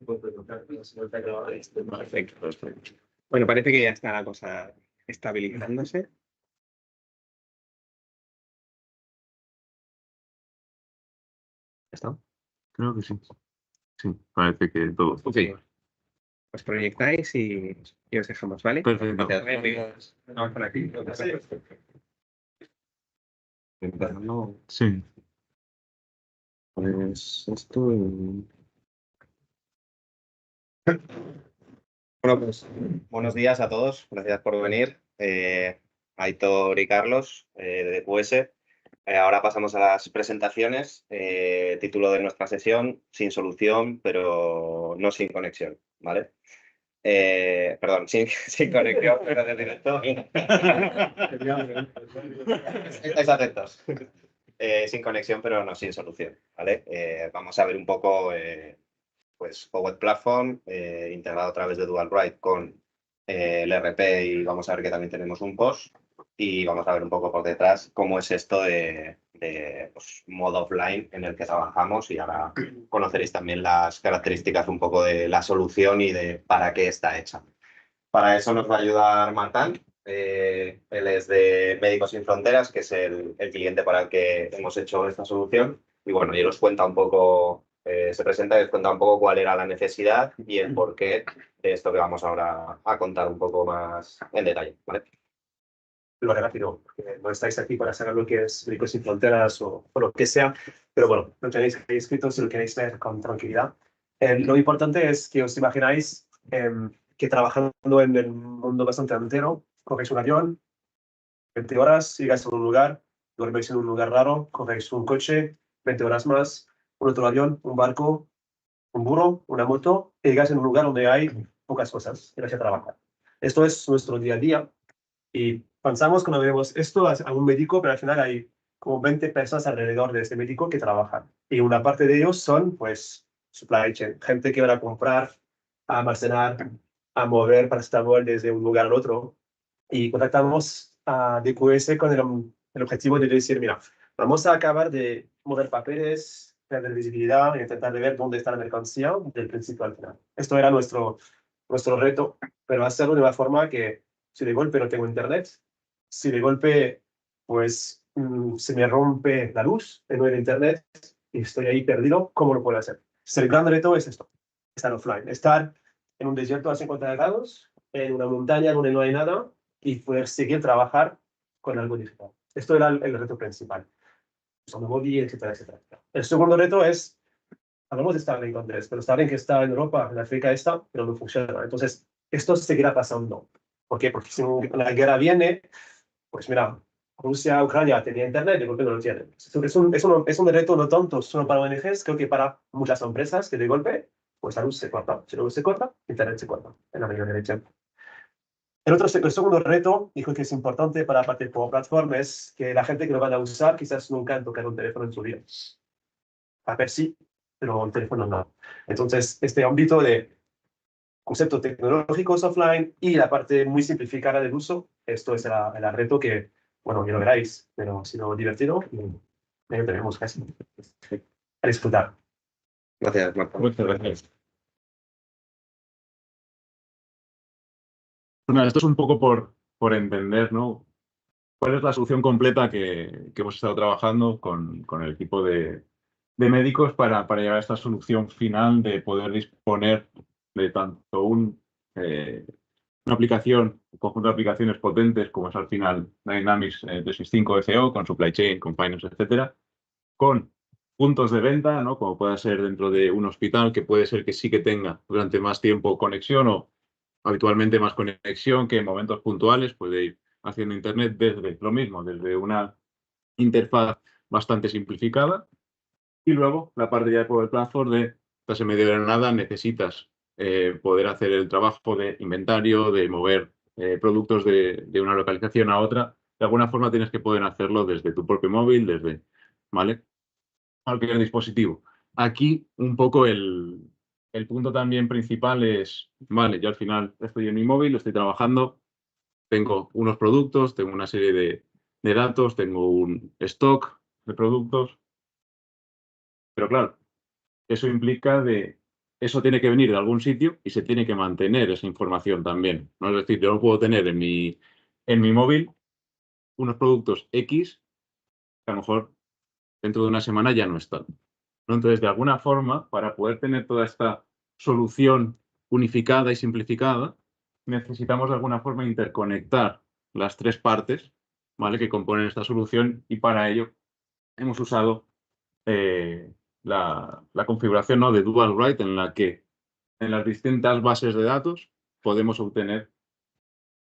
Perfecto, perfecto. Bueno, parece que ya está la cosa estabilizándose. ¿Está? Creo que sí. Sí, parece que todo. Ok. Os proyectáis y os dejamos, ¿vale? Perfecto. Gracias. Vamos por aquí. Sí. Pues esto. Bueno, pues buenos días a todos. Gracias por venir. Aitor y Carlos, de DQS. Ahora pasamos a las presentaciones. Título de nuestra sesión: sin solución, pero no sin conexión, ¿vale? Perdón, sin conexión, pero de directo. Estáis atentos. Sin conexión, pero no sin solución, ¿vale? Vamos a ver un poco pues Power Platform integrado a través de DualWrite con el RP, y vamos a ver que también tenemos un post, y vamos a ver un poco por detrás cómo es esto de pues, modo offline en el que trabajamos, y ahora conoceréis también las características un poco de la solución y de para qué está hecha. Para eso nos va a ayudar Martán. Él es de Médicos Sin Fronteras, que es el cliente para el que hemos hecho esta solución. Y bueno, y él os cuenta un poco, se presenta y os cuenta un poco cuál era la necesidad y el porqué de esto que vamos ahora a contar un poco más en detalle, ¿vale? Lo haré rápido, porque no estáis aquí para saber lo que es Médicos Sin Fronteras o lo que sea, pero bueno, lo tenéis ahí escrito si lo queréis ver con tranquilidad. Lo importante es que os imagináis que trabajando en el mundo bastante entero, cogéis un avión, 20 horas, llegáis a un lugar, dorméis en un lugar raro, cogéis un coche, 20 horas más, un otro avión, un barco, un burro, una moto, y llegáis en un lugar donde hay pocas cosas y vais a trabajar. Esto es nuestro día a día. Y pensamos cuando vemos esto a un médico, pero al final hay como 20 personas alrededor de este médico que trabajan. Y una parte de ellos son, pues, supply chain, gente que va a comprar, a almacenar, a mover paracetamol desde un lugar al otro. Y contactamos a DQS con el objetivo de decir, mira, vamos a acabar de mover papeles, perder visibilidad y intentar de ver dónde está la mercancía del principio al final. Esto era nuestro reto, pero hacerlo de una forma que si de golpe no tengo internet, si de golpe pues se me rompe la luz, no hay internet y estoy ahí perdido, ¿cómo lo puedo hacer? El gran reto es esto, estar offline, estar en un desierto a 50 grados, en una montaña donde no hay nada y poder seguir trabajar con algo digital. Esto era el reto principal, usando móvil, etcétera, etcétera. El segundo reto es, hablamos de Starlink antes, pero Starlink está en Europa, en África está, pero no funciona. Entonces, esto seguirá pasando. ¿Por qué? Porque si la guerra viene, pues mira, Rusia, Ucrania tenía internet, de golpe no lo tienen. Es un reto no tanto solo para ONGs, creo que para muchas empresas que de golpe, pues la luz se corta. Si la luz se corta, internet se corta, en la mayoría del tiempo. El segundo reto, y creo que es importante para la parte de Power Platform, es que la gente que lo van a usar quizás nunca han tocado un teléfono en su vida. Papel sí, pero un teléfono no. Entonces, este ámbito de conceptos tecnológicos offline y la parte muy simplificada del uso, esto es el reto que, bueno, ya lo veréis, pero ha sido divertido y ya tenemos casi a disfrutar. Gracias, Marta. Muchas gracias. Pues nada, esto es un poco por entender, ¿no? ¿Cuál es la solución completa que hemos estado trabajando con el equipo de médicos para llegar a esta solución final de poder disponer de tanto una aplicación, un conjunto de aplicaciones potentes como es al final Dynamics 365 FO, con Supply Chain, con Finance, etcétera, con puntos de venta, ¿no? Como pueda ser dentro de un hospital, que puede ser que sí que tenga durante más tiempo conexión o habitualmente más conexión, que en momentos puntuales puede ir haciendo Internet desde lo mismo, desde una interfaz bastante simplificada. Y luego la parte ya de Power Platform de, estás en medio de la nada, necesitas poder hacer el trabajo de inventario, de mover productos de una localización a otra. De alguna forma tienes que poder hacerlo desde tu propio móvil, desde, ¿vale? Cualquier dispositivo. Aquí un poco el punto también principal es, vale, yo al final estoy en mi móvil, estoy trabajando, tengo unos productos, tengo una serie de datos, tengo un stock de productos, pero claro, eso implica de eso tiene que venir de algún sitio y se tiene que mantener esa información también, ¿no? Es decir, yo no puedo tener en mi móvil unos productos X que a lo mejor dentro de una semana ya no están, ¿no? Entonces, de alguna forma, para poder tener toda esta solución unificada y simplificada, necesitamos de alguna forma interconectar las tres partes, ¿vale?, que componen esta solución, y para ello hemos usado la configuración, ¿no?, de Dual Write, en la que en las distintas bases de datos podemos obtener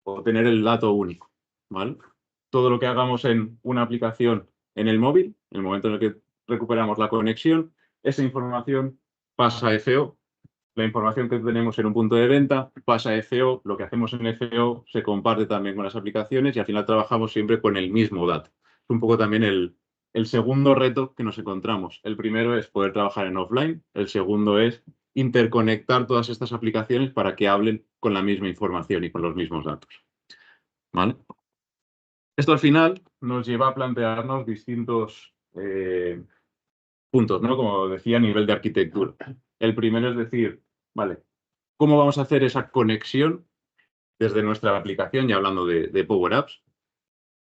el dato único, ¿vale? Todo lo que hagamos en una aplicación en el móvil, en el momento en el que recuperamos la conexión, esa información pasa a FO. La información que tenemos en un punto de venta pasa a FO. Lo que hacemos en FO se comparte también con las aplicaciones y al final trabajamos siempre con el mismo dato. Es un poco también el segundo reto que nos encontramos. El primero es poder trabajar en offline. El segundo es interconectar todas estas aplicaciones para que hablen con la misma información y con los mismos datos, ¿vale? Esto al final nos lleva a plantearnos distintos puntos, ¿no? Como decía, a nivel de arquitectura. El primero es decir, vale, ¿cómo vamos a hacer esa conexión desde nuestra aplicación, ya hablando de Power Apps?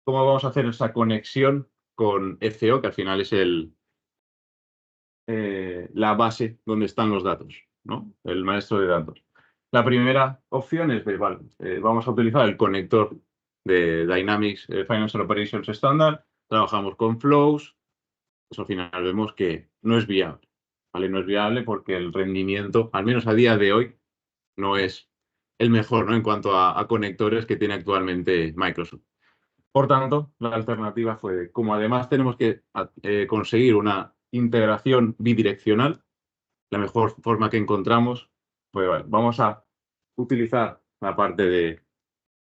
¿Cómo vamos a hacer esa conexión con FO, que al final es la base donde están los datos, ¿no? El maestro de datos. La primera opción es, vale, vamos a utilizar el conector de Dynamics Financial Operations Standard, trabajamos con flows, pues al final vemos que no es viable, ¿vale? No es viable porque el rendimiento, al menos a día de hoy, no es el mejor, ¿no?, en cuanto a conectores que tiene actualmente Microsoft. Por tanto, la alternativa fue, como además tenemos que conseguir una integración bidireccional, la mejor forma que encontramos, pues vale, vamos a utilizar la parte de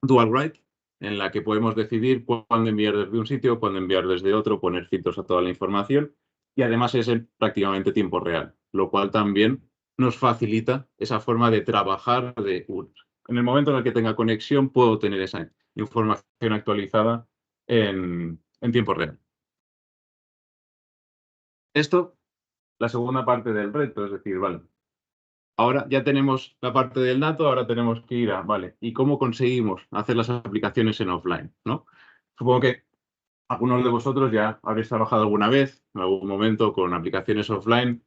Dual Write, en la que podemos decidir cuándo enviar desde un sitio, cuándo enviar desde otro, poner filtros a toda la información, y además es en prácticamente tiempo real, lo cual también nos facilita esa forma de trabajar en el momento en el que tenga conexión, puedo tener esa información actualizada en tiempo real. Esto, la segunda parte del reto, es decir, vale, ahora ya tenemos la parte del dato, ahora tenemos que ir a, vale, ¿y cómo conseguimos hacer las aplicaciones en offline, ¿no? Supongo que algunos de vosotros ya habréis trabajado alguna vez, en algún momento, con aplicaciones offline,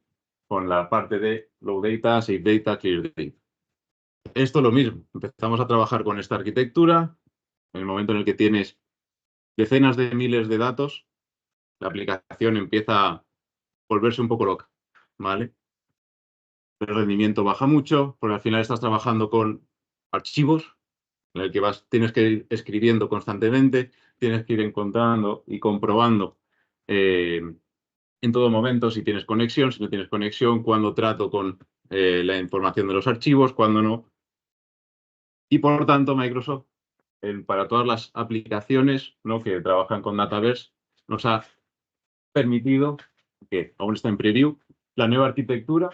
con la parte de Low Data, Safe Data, Clear Data. Esto es lo mismo. Empezamos a trabajar con esta arquitectura. En el momento en el que tienes decenas de miles de datos, la aplicación empieza a volverse un poco loca, ¿vale? El rendimiento baja mucho, porque al final estás trabajando con archivos en el que tienes que ir escribiendo constantemente, tienes que ir encontrando y comprobando en todo momento si tienes conexión, si no tienes conexión, cuándo trato con la información de los archivos, cuándo no. Y por tanto, Microsoft, para todas las aplicaciones, ¿no?, que trabajan con Dataverse, nos ha permitido, que aún está en preview, la nueva arquitectura,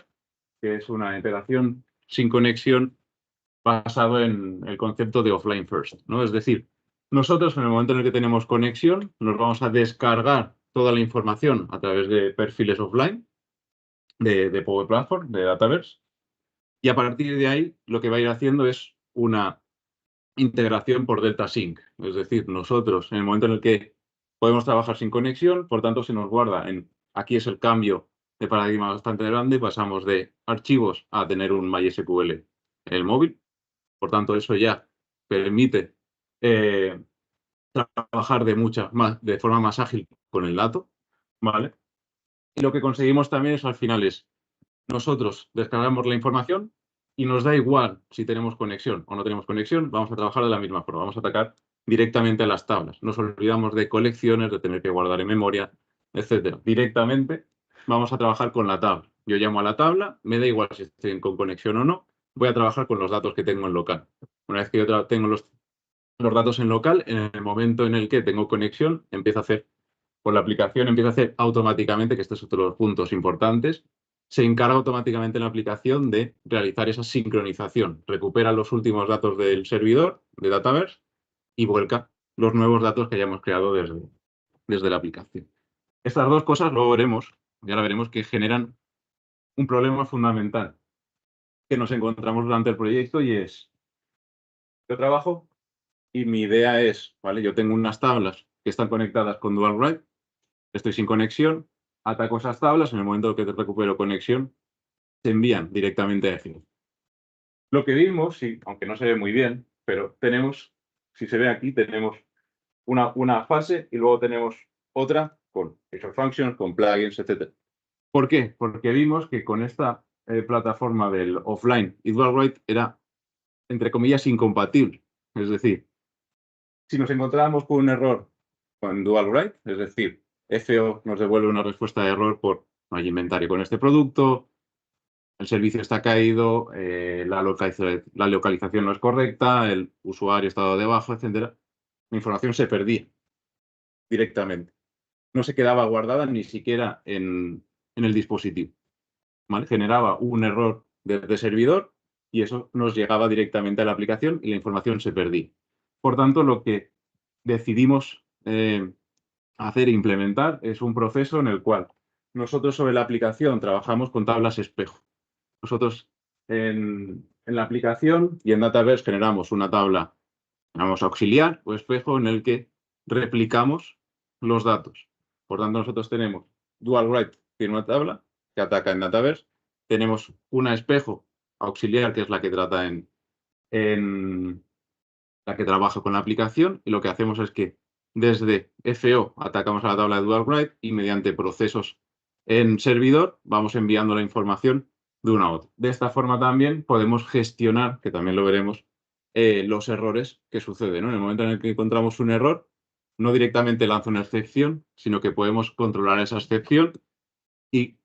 que es una integración sin conexión basado en el concepto de offline first, ¿no? Es decir, nosotros en el momento en el que tenemos conexión nos vamos a descargar toda la información a través de perfiles offline de Power Platform, de Dataverse, y a partir de ahí lo que va a ir haciendo es una integración por Delta Sync. Es decir, nosotros en el momento en el que podemos trabajar sin conexión, por tanto se nos guarda aquí es el cambio de paradigma bastante grande, pasamos de archivos a tener un MySQL en el móvil. Por tanto, eso ya permite trabajar de forma más ágil con el dato, ¿vale? Y lo que conseguimos también es, al final, nosotros descargamos la información y nos da igual si tenemos conexión o no tenemos conexión, vamos a trabajar de la misma forma, vamos a atacar directamente a las tablas. Nos olvidamos de colecciones, de tener que guardar en memoria, etcétera. Directamente vamos a trabajar con la tabla. Yo llamo a la tabla, me da igual si estoy con conexión o no, voy a trabajar con los datos que tengo en local. Una vez que yo tengo los datos en local, en el momento en el que tengo conexión, la aplicación empieza a hacer automáticamente, que este es otro de los puntos importantes, se encarga automáticamente en la aplicación de realizar esa sincronización. Recupera los últimos datos del servidor de Dataverse y vuelca los nuevos datos que hayamos creado desde la aplicación. Estas dos cosas luego veremos, ya la veremos, que generan un problema fundamental. que nos encontramos durante el proyecto y es, yo trabajo y mi idea es, ¿vale? Yo tengo unas tablas que están conectadas con Dual Write, estoy sin conexión, ataco esas tablas, en el momento que recupero conexión, se envían directamente a FIO. Lo que vimos, sí, aunque no se ve muy bien, pero tenemos, si se ve aquí, tenemos una fase y luego tenemos otra con Visual Functions, con plugins, etc. ¿Por qué? Porque vimos que con esta plataforma del offline y Dual Write era, entre comillas, incompatible. Es decir, si nos encontrábamos con un error con Dual Write, es decir, FO nos devuelve una respuesta de error por no hay inventario con este producto, el servicio está caído, la localización no es correcta, el usuario está dado de baja, etc. La información se perdía directamente. No se quedaba guardada ni siquiera en el dispositivo. ¿Vale? Generaba un error de servidor y eso nos llegaba directamente a la aplicación y la información se perdía. Por tanto, lo que decidimos hacer e implementar es un proceso en el cual nosotros sobre la aplicación trabajamos con tablas espejo. Nosotros en la aplicación y en Dataverse generamos una tabla, llamamos auxiliar o espejo, en el que replicamos los datos. Por tanto, nosotros tenemos Dual Write, tiene una tabla que ataca en Dataverse. Tenemos una espejo auxiliar, que es la que trata en la que trabaja con la aplicación, y lo que hacemos es que desde FO atacamos a la tabla de Dual Write y mediante procesos en servidor vamos enviando la información de una a otra. De esta forma también podemos gestionar, que también lo veremos, los errores que suceden, ¿no? En el momento en el que encontramos un error, no directamente lanza una excepción, sino que podemos controlar esa excepción y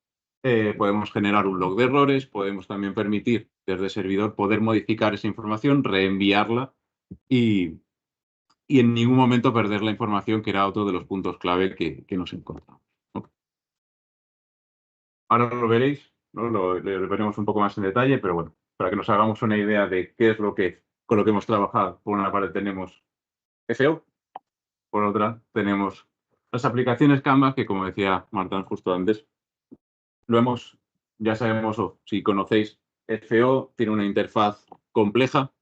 podemos generar un log de errores, podemos también permitir desde servidor poder modificar esa información, reenviarla y en ningún momento perder la información, que era otro de los puntos clave que nos encontramos. ¿No? Ahora lo veréis, ¿no? Lo veremos un poco más en detalle, pero bueno, para que nos hagamos una idea de qué es lo que, con lo que hemos trabajado. Por una parte tenemos FO, por otra tenemos las aplicaciones Canvas, que como decía Marta justo antes, ya sabemos, o si conocéis, FO tiene una interfaz compleja,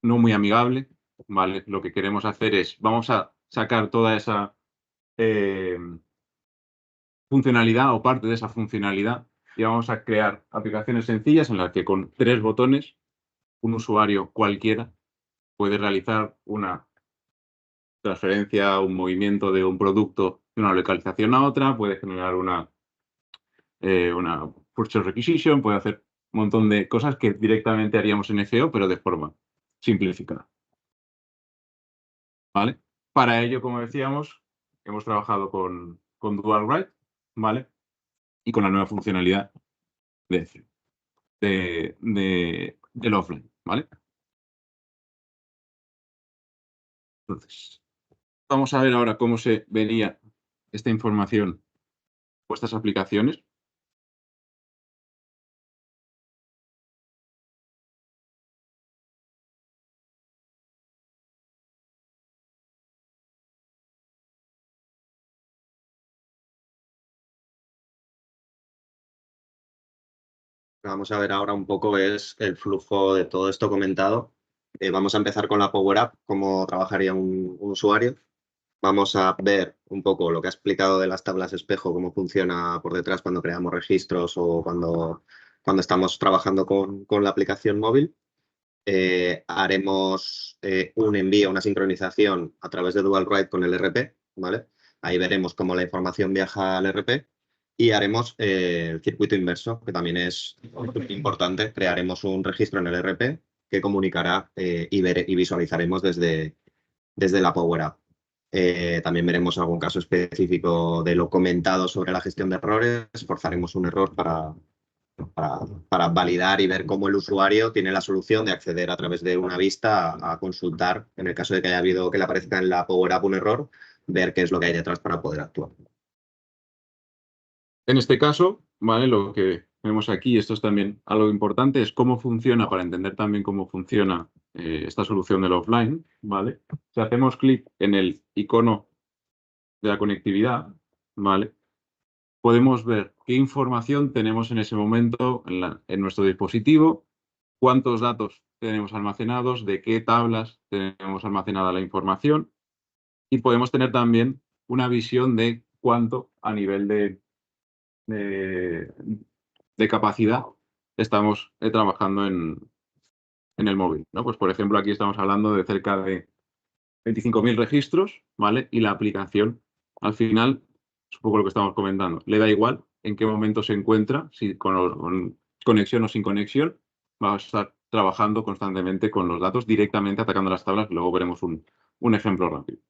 no muy amigable, ¿vale? Lo que queremos hacer es, vamos a sacar toda esa funcionalidad o parte de esa funcionalidad y vamos a crear aplicaciones sencillas en las que con 3 botones un usuario cualquiera puede realizar una transferencia, un movimiento de un producto de una localización a otra, puede generar una purchase requisition, puede hacer un montón de cosas que directamente haríamos en FO, pero de forma simplificada. ¿Vale? Para ello, como decíamos, hemos trabajado con Dual Write, ¿vale? Y con la nueva funcionalidad del offline, ¿vale? Entonces, vamos a ver ahora cómo se vería esta información o estas aplicaciones. Vamos a ver ahora un poco es el flujo de todo esto comentado. Vamos a empezar con la Power App, cómo trabajaría un usuario. Vamos a ver un poco lo que ha explicado de las tablas espejo, cómo funciona por detrás cuando creamos registros o cuando estamos trabajando con la aplicación móvil. Haremos un envío, una sincronización a través de Dual Write con el RP, ¿vale? Ahí veremos cómo la información viaja al RP y haremos el circuito inverso, que también es importante. Crearemos un registro en el RP que comunicará y visualizaremos desde la Power App. También veremos algún caso específico de lo comentado sobre la gestión de errores. Forzaremos un error para validar y ver cómo el usuario tiene la solución de acceder a través de una vista a consultar, en el caso de que haya habido que le aparezca en la Power App un error, ver qué es lo que hay detrás para poder actuar. En este caso, ¿vale? Lo que vemos aquí, esto es también algo importante, es cómo funciona, para entender también cómo funciona esta solución del offline, ¿vale? Si hacemos clic en el icono de la conectividad, ¿vale? Podemos ver qué información tenemos en ese momento en nuestro dispositivo, cuántos datos tenemos almacenados, de qué tablas tenemos almacenada la información, y podemos tener también una visión de cuánto a nivel de capacidad estamos trabajando en el móvil, ¿no? Pues, por ejemplo, aquí estamos hablando de cerca de 25.000 registros, ¿vale? Y la aplicación, al final, es un poco lo que estamos comentando. Le da igual en qué momento se encuentra, si con conexión o sin conexión, va a estar trabajando constantemente con los datos, directamente atacando las tablas. Luego veremos un ejemplo rápido,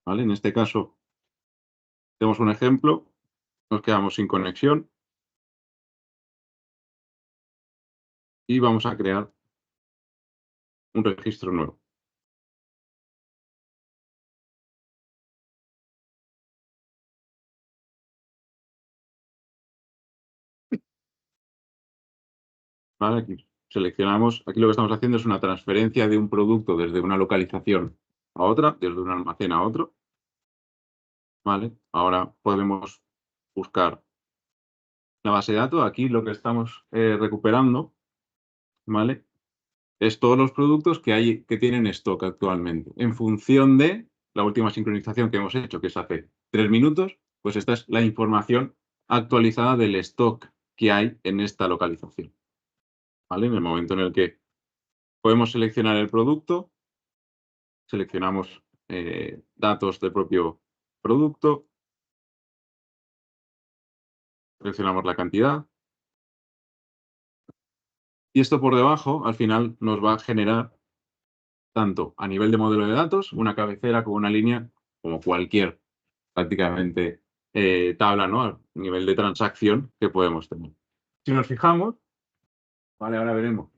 ¿vale? En este caso, tenemos un ejemplo, nos quedamos sin conexión y vamos a crear un registro nuevo. ¿Vale? Aquí seleccionamos, aquí lo que estamos haciendo es una transferencia de un producto desde una localización a otra, desde un almacén a otro. ¿Vale? Ahora podemos buscar la base de datos. Aquí lo que estamos recuperando, ¿vale? Es todos los productos que tienen stock actualmente. En función de la última sincronización que hemos hecho, que es hace 3 minutos, pues esta es la información actualizada del stock que hay en esta localización. ¿Vale? En el momento en el que podemos seleccionar el producto, seleccionamos datos del propio producto, seleccionamos la cantidad. Y esto por debajo, al final, nos va a generar, tanto a nivel de modelo de datos, una cabecera con una línea, como cualquier prácticamente tabla, ¿no? A nivel de transacción que podemos tener. Si nos fijamos, ¿vale? Ahora veremos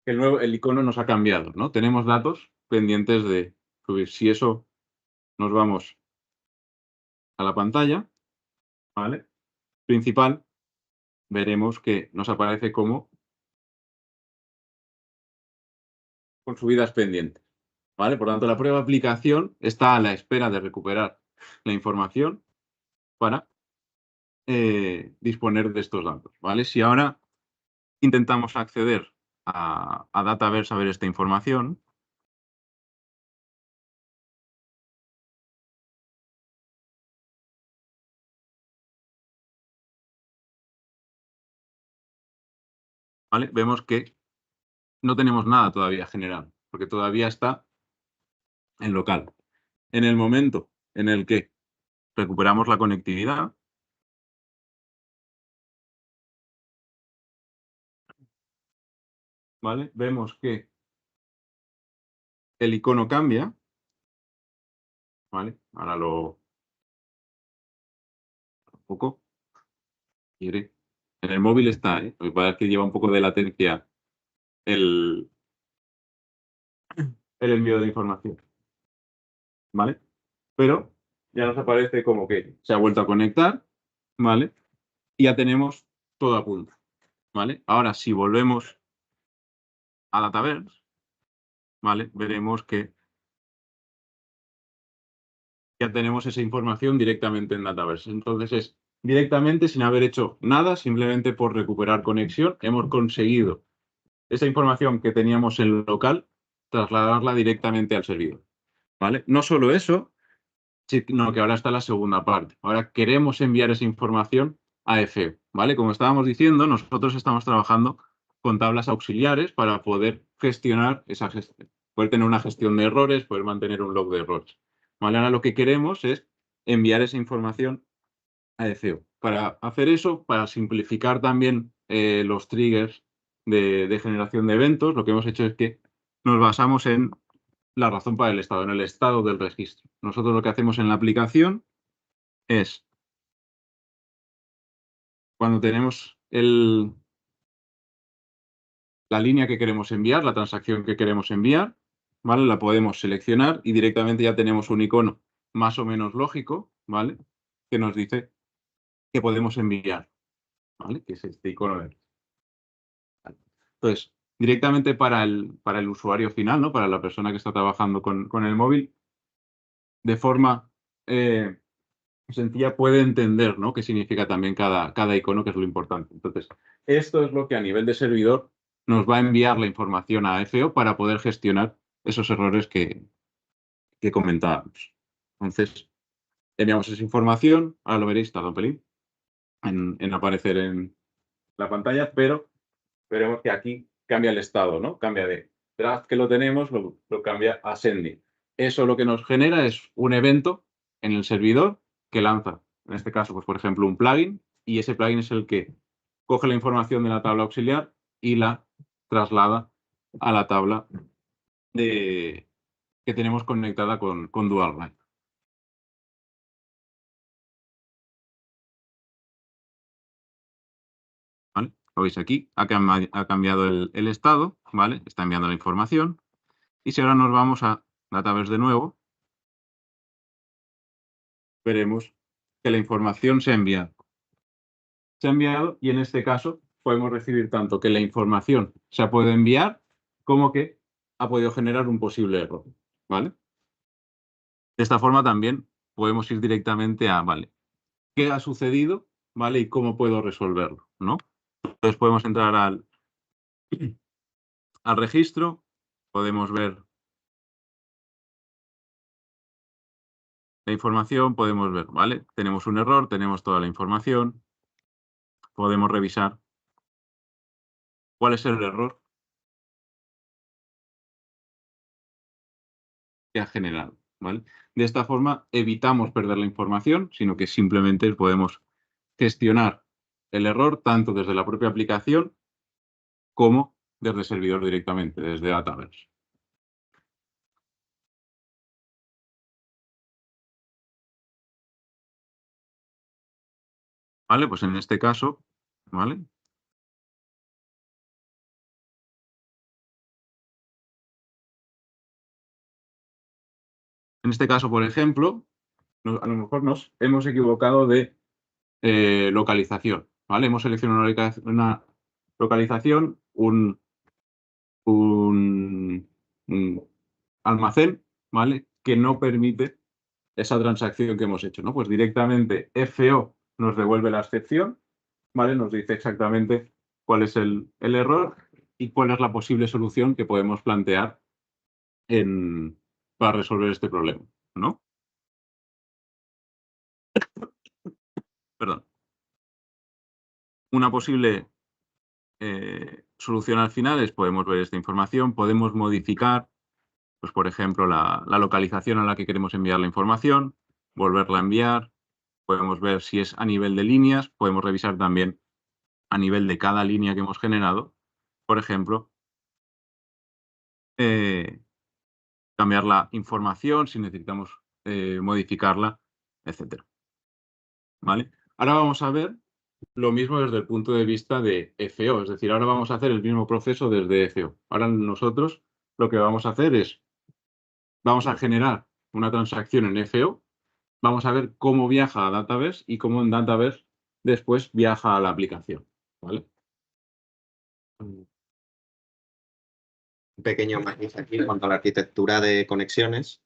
que el icono nos ha cambiado, ¿no? Tenemos datos pendientes de subir. Si eso nos vamos a la pantalla, ¿vale? Principal, veremos que nos aparece como con subidas pendientes, ¿vale? Por tanto, la prueba de aplicación está a la espera de recuperar la información para disponer de estos datos, ¿vale? Si ahora intentamos acceder a Dataverse a ver esta información, ¿vale? Vemos que no tenemos nada todavía generado, porque todavía está en local. En el momento en el que recuperamos la conectividad, ¿vale? Vemos que el icono cambia, ¿vale? Ahora lo un poco. En el móvil está, ¿eh? Lo que pasa es que lleva un poco de latencia el envío de información, ¿vale? Pero ya nos aparece como que se ha vuelto a conectar, ¿vale? Y ya tenemos todo a punto, ¿vale? Ahora, si volvemos a Dataverse, ¿vale? Veremos que ya tenemos esa información directamente en Dataverse. Entonces es directamente, sin haber hecho nada, simplemente por recuperar conexión, hemos conseguido esa información que teníamos en local, trasladarla directamente al servidor, ¿vale? No solo eso, sino que ahora está la segunda parte. Ahora queremos enviar esa información a EFEO, ¿vale? Como estábamos diciendo, nosotros estamos trabajando con tablas auxiliares para poder gestionar esa gestión, poder tener una gestión de errores, poder mantener un log de errores, ¿vale? Ahora lo que queremos es enviar esa información a EFEO. Para hacer eso, para simplificar también los triggers de generación de eventos, lo que hemos hecho es que nos basamos en la razón para el estado, en el estado del registro. Nosotros lo que hacemos en la aplicación es, cuando tenemos la línea que queremos enviar, la transacción que queremos enviar, ¿vale? La podemos seleccionar y directamente ya tenemos un icono más o menos lógico, ¿vale? Que nos dice que podemos enviar, ¿vale? Que es este icono de aquí. Entonces, directamente para el usuario final, ¿no? Para la persona que está trabajando con el móvil, de forma sencilla puede entender, ¿no?, qué significa también cada icono, que es lo importante. Entonces, esto es lo que a nivel de servidor nos va a enviar la información a FO para poder gestionar esos errores que comentábamos. Entonces, enviamos esa información, ahora lo veréis, tarda un pelín en aparecer en la pantalla, pero veremos que aquí cambia el estado, ¿no? Cambia de draft, que lo tenemos, lo cambia a sending. Eso lo que nos genera es un evento en el servidor que lanza, en este caso, pues por ejemplo, un plugin, y ese plugin es el que coge la información de la tabla auxiliar y la traslada a la tabla que tenemos conectada con DualWrite. ¿Vale? Lo veis aquí, ha cambiado el estado, ¿vale? Está enviando la información. Y si ahora nos vamos a Dataverse de nuevo, veremos que la información se ha enviado. Se ha enviado y en este caso podemos recibir tanto que la información se ha podido enviar como que ha podido generar un posible error, ¿vale? De esta forma también podemos ir directamente a, vale, ¿qué ha sucedido? ¿Vale? Y cómo puedo resolverlo, ¿no? Entonces podemos entrar al registro, podemos ver la información, podemos ver, ¿vale? Tenemos un error, tenemos toda la información, podemos revisar cuál es el error que ha generado, ¿vale? De esta forma evitamos perder la información, sino que simplemente podemos gestionar el error tanto desde la propia aplicación como desde el servidor directamente, desde Dataverse. ¿Vale? Pues en este caso, ¿vale? En este caso, por ejemplo, a lo mejor nos hemos equivocado de localización, ¿vale? Hemos seleccionado una localización, un almacén, ¿vale?, que no permite esa transacción que hemos hecho, ¿no? Pues directamente FO nos devuelve la excepción, ¿vale? Nos dice exactamente cuál es el error y cuál es la posible solución que podemos plantear para resolver este problema, ¿no? Perdón. Una posible solución al final es, podemos ver esta información, podemos modificar, pues por ejemplo, la localización a la que queremos enviar la información, volverla a enviar, podemos ver si es a nivel de líneas, podemos revisar también a nivel de cada línea que hemos generado, por ejemplo, cambiar la información si necesitamos modificarla, etcétera. ¿Vale? Ahora vamos a ver lo mismo desde el punto de vista de FO, es decir, ahora vamos a hacer el mismo proceso desde FO. Ahora nosotros lo que vamos a hacer es, vamos a generar una transacción en FO, vamos a ver cómo viaja a Dataverse y cómo en Dataverse después viaja a la aplicación, ¿vale? Un pequeño matiz aquí en cuanto a la arquitectura de conexiones.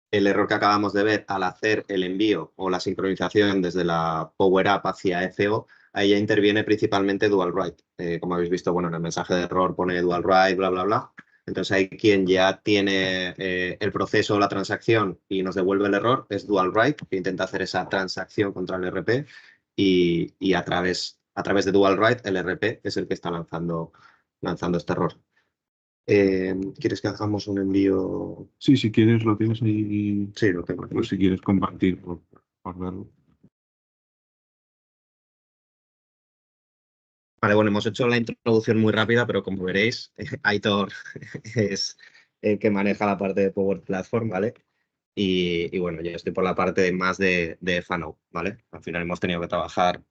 El error que acabamos de ver al hacer el envío o la sincronización desde la Power App hacia FO, ahí ya interviene principalmente DualWrite. Como habéis visto, bueno, en el mensaje de error pone DualWrite, bla, bla, bla. Entonces ahí quien ya tiene el proceso o la transacción y nos devuelve el error es DualWrite, que intenta hacer esa transacción contra el RP y a través de DualWrite el RP es el que está lanzando este error. ¿Quieres que hagamos un envío? Sí, si quieres lo tienes ahí. Sí, lo tengo aquí. Pues si quieres compartir por verlo. Vale, bueno, hemos hecho la introducción muy rápida, pero como veréis, Aitor es el que maneja la parte de Power Platform, ¿vale? Y bueno, yo estoy por la parte más de Fanou, ¿vale? Al final hemos tenido que trabajar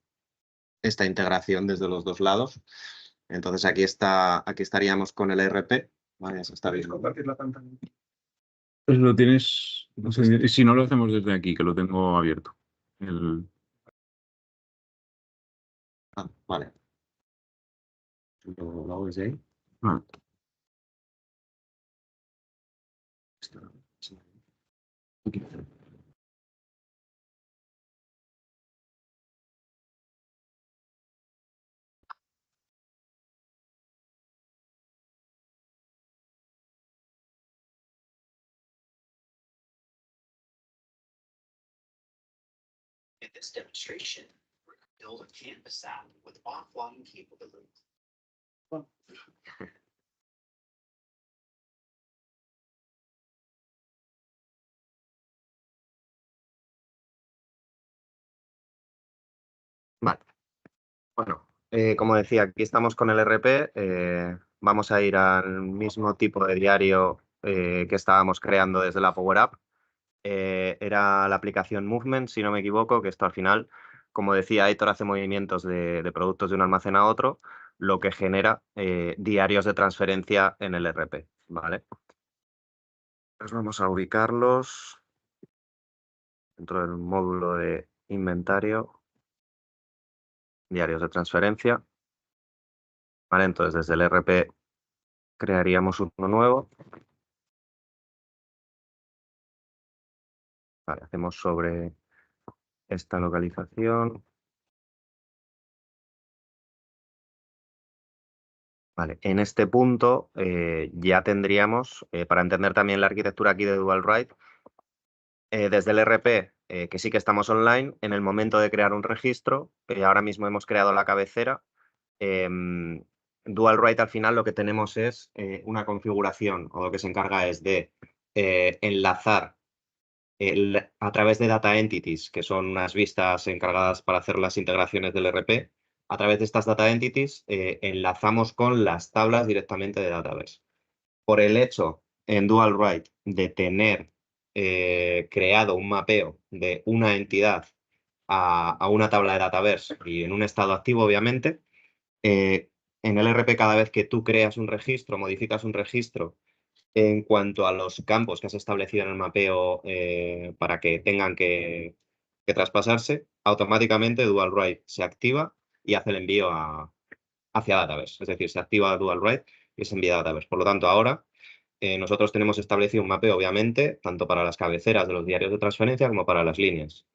esta integración desde los dos lados. Entonces aquí estaríamos con el ERP. Vale, ya se está viendo. Compartir la pantalla. Pues lo tienes, no sé, si no lo hacemos desde aquí, que lo tengo abierto. Vale. Lo hago desde ahí. Vale. In this demonstration, we're going to build a Canvas app with offline capabilities. Vale. Bueno, como decía, aquí estamos con el RP. Vamos a ir al mismo tipo de diario que estábamos creando desde la Power App. Era la aplicación Movement, si no me equivoco, que esto al final, como decía, Aitor hace movimientos de productos de un almacén a otro, lo que genera diarios de transferencia en el RP, ¿vale? Pues vamos a ubicarlos dentro del módulo de inventario, diarios de transferencia. Vale, entonces desde el RP crearíamos uno nuevo. Vale, hacemos sobre esta localización. Vale, en este punto ya tendríamos, para entender también la arquitectura aquí de DualWrite, desde el RP, que sí que estamos online, en el momento de crear un registro, ahora mismo hemos creado la cabecera. DualWrite al final lo que tenemos es una configuración, o lo que se encarga es de enlazar a través de Data Entities, que son unas vistas encargadas para hacer las integraciones del RP. A través de estas Data Entities enlazamos con las tablas directamente de Dataverse. Por el hecho en DualWrite de tener creado un mapeo de una entidad a una tabla de Dataverse y en un estado activo, obviamente, en el RP cada vez que tú creas un registro, modificas un registro en cuanto a los campos que has establecido en el mapeo para que tengan que traspasarse, automáticamente DualWrite se activa y hace el envío hacia Dataverse. Es decir, se activa DualWrite y se envía a Dataverse. Por lo tanto, ahora nosotros tenemos establecido un mapeo, obviamente, tanto para las cabeceras de los diarios de transferencia como para las líneas.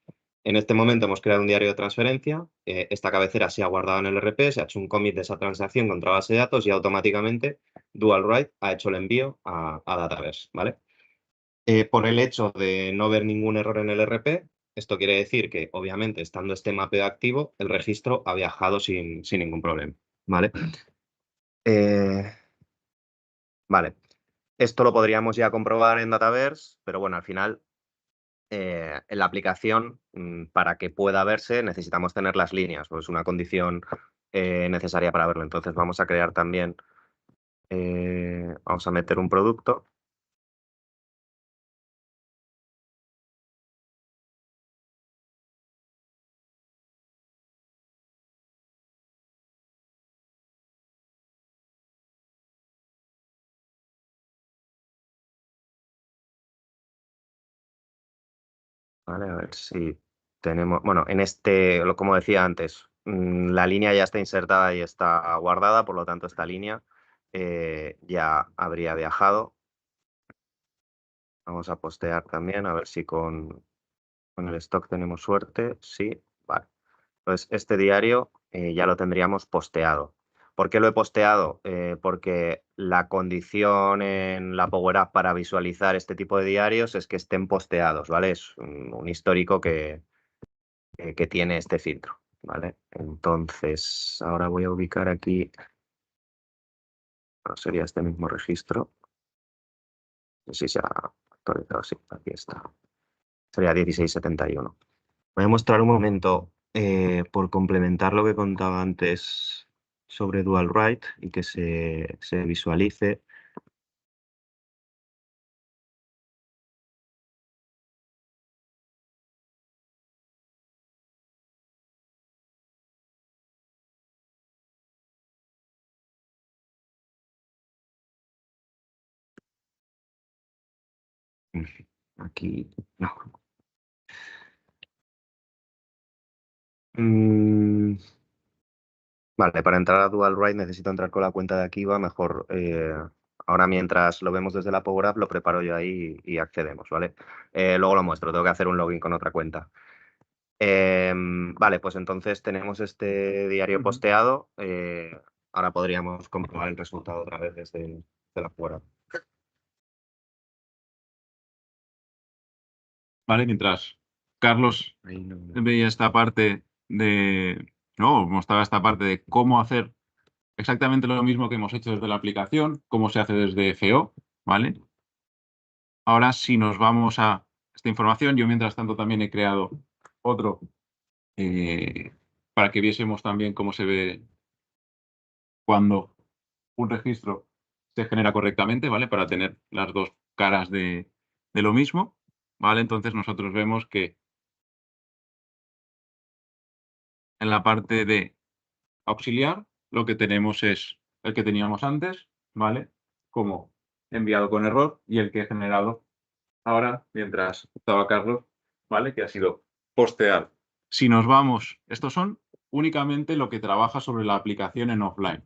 En este momento hemos creado un diario de transferencia, esta cabecera se ha guardado en el RP, se ha hecho un commit de esa transacción contra base de datos y automáticamente DualWrite ha hecho el envío a Dataverse, ¿vale? Por el hecho de no ver ningún error en el RP, esto quiere decir que, obviamente, estando este mapeo activo, el registro ha viajado sin ningún problema, ¿vale? Vale, esto lo podríamos ya comprobar en Dataverse, pero bueno, al final en la aplicación, para que pueda verse, necesitamos tener las líneas, pues es una condición necesaria para verlo. Entonces vamos a crear también, vamos a meter un producto. Vale, a ver si tenemos, bueno, en este, como decía antes, la línea ya está insertada y está guardada, por lo tanto esta línea ya habría viajado. Vamos a postear también, a ver si con el stock tenemos suerte. Sí, vale. Entonces este diario ya lo tendríamos posteado. ¿Por qué lo he posteado? Porque la condición en la Power App para visualizar este tipo de diarios es que estén posteados, ¿vale? Es un histórico que tiene este filtro, ¿vale? Entonces, ahora voy a ubicar aquí, bueno, sería este mismo registro. No sé si se ha actualizado, sí, aquí está. Sería 1671. Voy a mostrar un momento, por complementar lo que contaba antes sobre DualWrite y que se visualice. Aquí, no. Vale, para entrar a DualWrite necesito entrar con la cuenta de Akiva. Mejor, ahora mientras lo vemos desde la Power App, lo preparo yo ahí y accedemos, ¿vale? Luego lo muestro, tengo que hacer un login con otra cuenta. Vale, pues entonces tenemos este diario posteado. Ahora podríamos comprobar el resultado otra vez desde la Power App. Vale, mientras Carlos veía esta parte mostraba esta parte de cómo hacer exactamente lo mismo que hemos hecho desde la aplicación, cómo se hace desde FO, ¿vale? Ahora, si nos vamos a esta información, yo mientras tanto también he creado otro para que viésemos también cómo se ve cuando un registro se genera correctamente, ¿vale? Para tener las dos caras de lo mismo, ¿vale? Entonces nosotros vemos que en la parte de auxiliar lo que tenemos es el que teníamos antes, ¿vale? Como enviado con error y el que he generado ahora mientras estaba Carlos, ¿vale? Que ha sido posteado. Si nos vamos, estos son únicamente lo que trabaja sobre la aplicación en offline,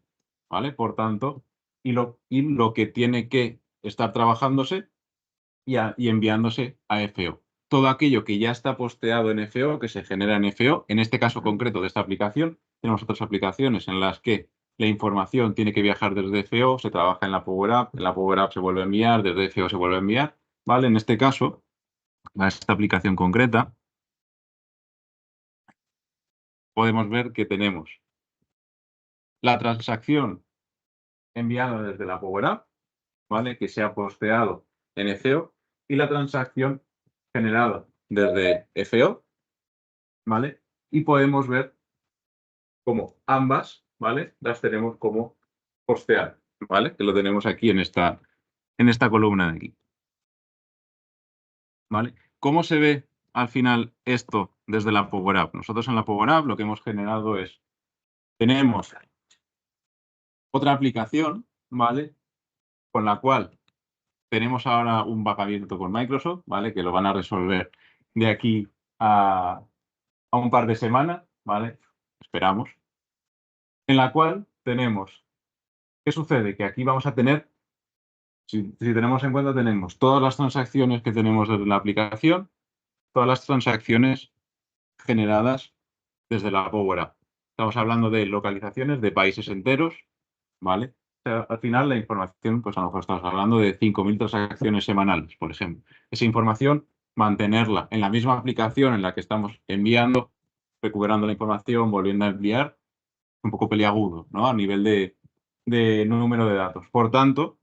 ¿vale? Por tanto, y lo que tiene que estar trabajándose y enviándose a FO. Todo aquello que ya está posteado en FO, que se genera en FO, en este caso concreto de esta aplicación, tenemos otras aplicaciones en las que la información tiene que viajar desde FO, se trabaja en la Power App se vuelve a enviar, desde FO se vuelve a enviar, ¿vale? En este caso, a esta aplicación concreta, podemos ver que tenemos la transacción enviada desde la Power App, ¿vale? Que se ha posteado en FO y la transacción generada desde FO, ¿vale? Y podemos ver cómo ambas, ¿vale? Las tenemos como postear, ¿vale? Que lo tenemos aquí en esta columna de aquí, ¿vale? ¿Cómo se ve al final esto desde la Power App? Nosotros en la Power App lo que hemos generado es, tenemos otra aplicación, ¿vale? Con la cual tenemos ahora un bug abierto con Microsoft, ¿vale? Que lo van a resolver de aquí a un par de semanas, ¿vale? Esperamos. En la cual tenemos, ¿qué sucede? Que aquí vamos a tener, si tenemos en cuenta, tenemos todas las transacciones que tenemos desde la aplicación, todas las transacciones generadas desde la Power App. Estamos hablando de localizaciones de países enteros, ¿vale? O sea, al final la información, pues a lo mejor estamos hablando de 5.000 transacciones semanales, por ejemplo. Esa información, mantenerla en la misma aplicación en la que estamos enviando, recuperando la información, volviendo a enviar, un poco peliagudo, ¿no? A nivel de número de datos. Por tanto,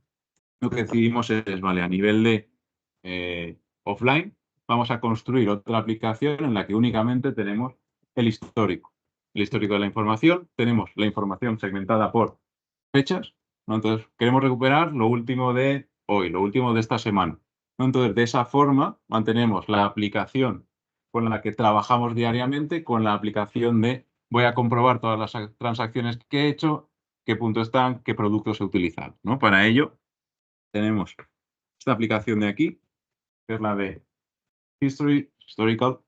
lo que decidimos es, vale, a nivel de offline, vamos a construir otra aplicación en la que únicamente tenemos el histórico. El histórico de la información, tenemos la información segmentada por fechas, ¿no? Entonces, queremos recuperar lo último de hoy, lo último de esta semana, ¿no? Entonces, de esa forma, mantenemos la aplicación con la que trabajamos diariamente con la aplicación de voy a comprobar todas las transacciones que he hecho, qué punto están, qué productos he utilizado, ¿no? Para ello, tenemos esta aplicación de aquí, que es la de Historical,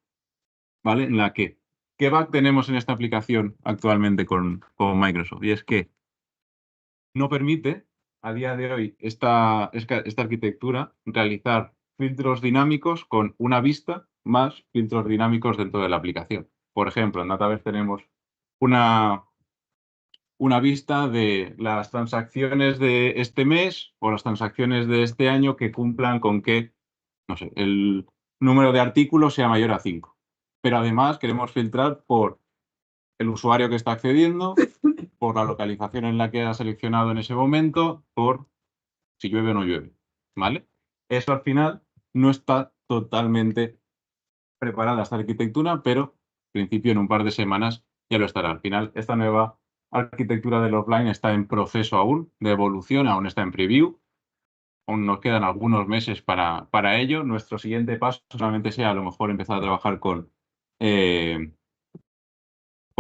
¿vale? En la que, ¿qué bug tenemos en esta aplicación actualmente con Microsoft? Y es que no permite, a día de hoy, esta arquitectura realizar filtros dinámicos con una vista más filtros dinámicos dentro de la aplicación. Por ejemplo, en Dataverse tenemos una vista de las transacciones de este mes o las transacciones de este año que cumplan con que, no sé, el número de artículos sea mayor a 5. Pero además queremos filtrar por el usuario que está accediendo, por la localización en la que ha seleccionado en ese momento, por si llueve o no llueve, ¿vale? Eso al final no está totalmente preparada esta arquitectura, pero en principio en un par de semanas ya lo estará. Al final, esta nueva arquitectura del offline está en proceso aún de evolución, aún está en preview. Aún nos quedan algunos meses para ello. Nuestro siguiente paso solamente sea a lo mejor empezar a trabajar con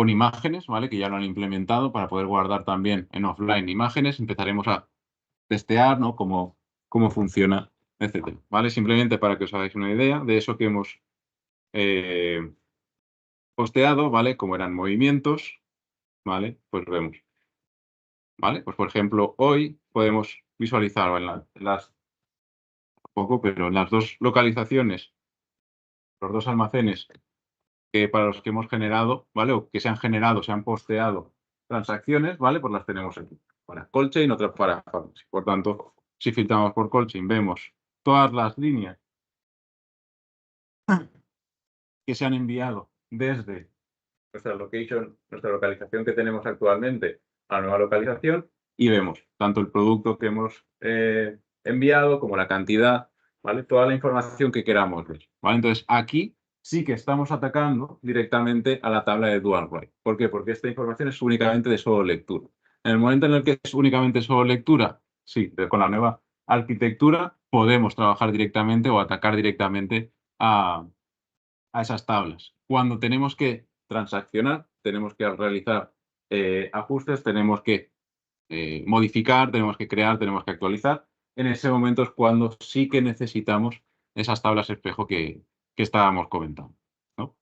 imágenes, ¿vale? Que ya lo han implementado para poder guardar también en offline imágenes. Empezaremos a testear, ¿no? Cómo funciona, etcétera, ¿vale? Simplemente para que os hagáis una idea de eso que hemos posteado, ¿vale? Como eran movimientos, ¿vale? Pues vemos, ¿vale? Pues por ejemplo, hoy podemos visualizar pero las dos localizaciones, los dos almacenes que para los que hemos generado, ¿vale? O que se han generado, se han posteado transacciones, ¿vale? Pues las tenemos aquí. Para Coldchain, otra para Pharmacy. Por tanto, si filtramos por Coldchain, vemos todas las líneas que se han enviado desde nuestra localización que tenemos actualmente a la nueva localización y vemos tanto el producto que hemos enviado como la cantidad, ¿vale? Toda la información que queramos ver, ¿vale? Entonces, aquí sí que estamos atacando directamente a la tabla de dual write. ¿Por qué? Porque esta información es únicamente de solo lectura. En el momento en el que es únicamente solo lectura, sí, con la nueva arquitectura podemos trabajar directamente o atacar directamente a esas tablas. Cuando tenemos que transaccionar, tenemos que realizar ajustes, tenemos que modificar, tenemos que crear, tenemos que actualizar. En ese momento es cuando sí que necesitamos esas tablas espejo que estábamos comentando, ¿no?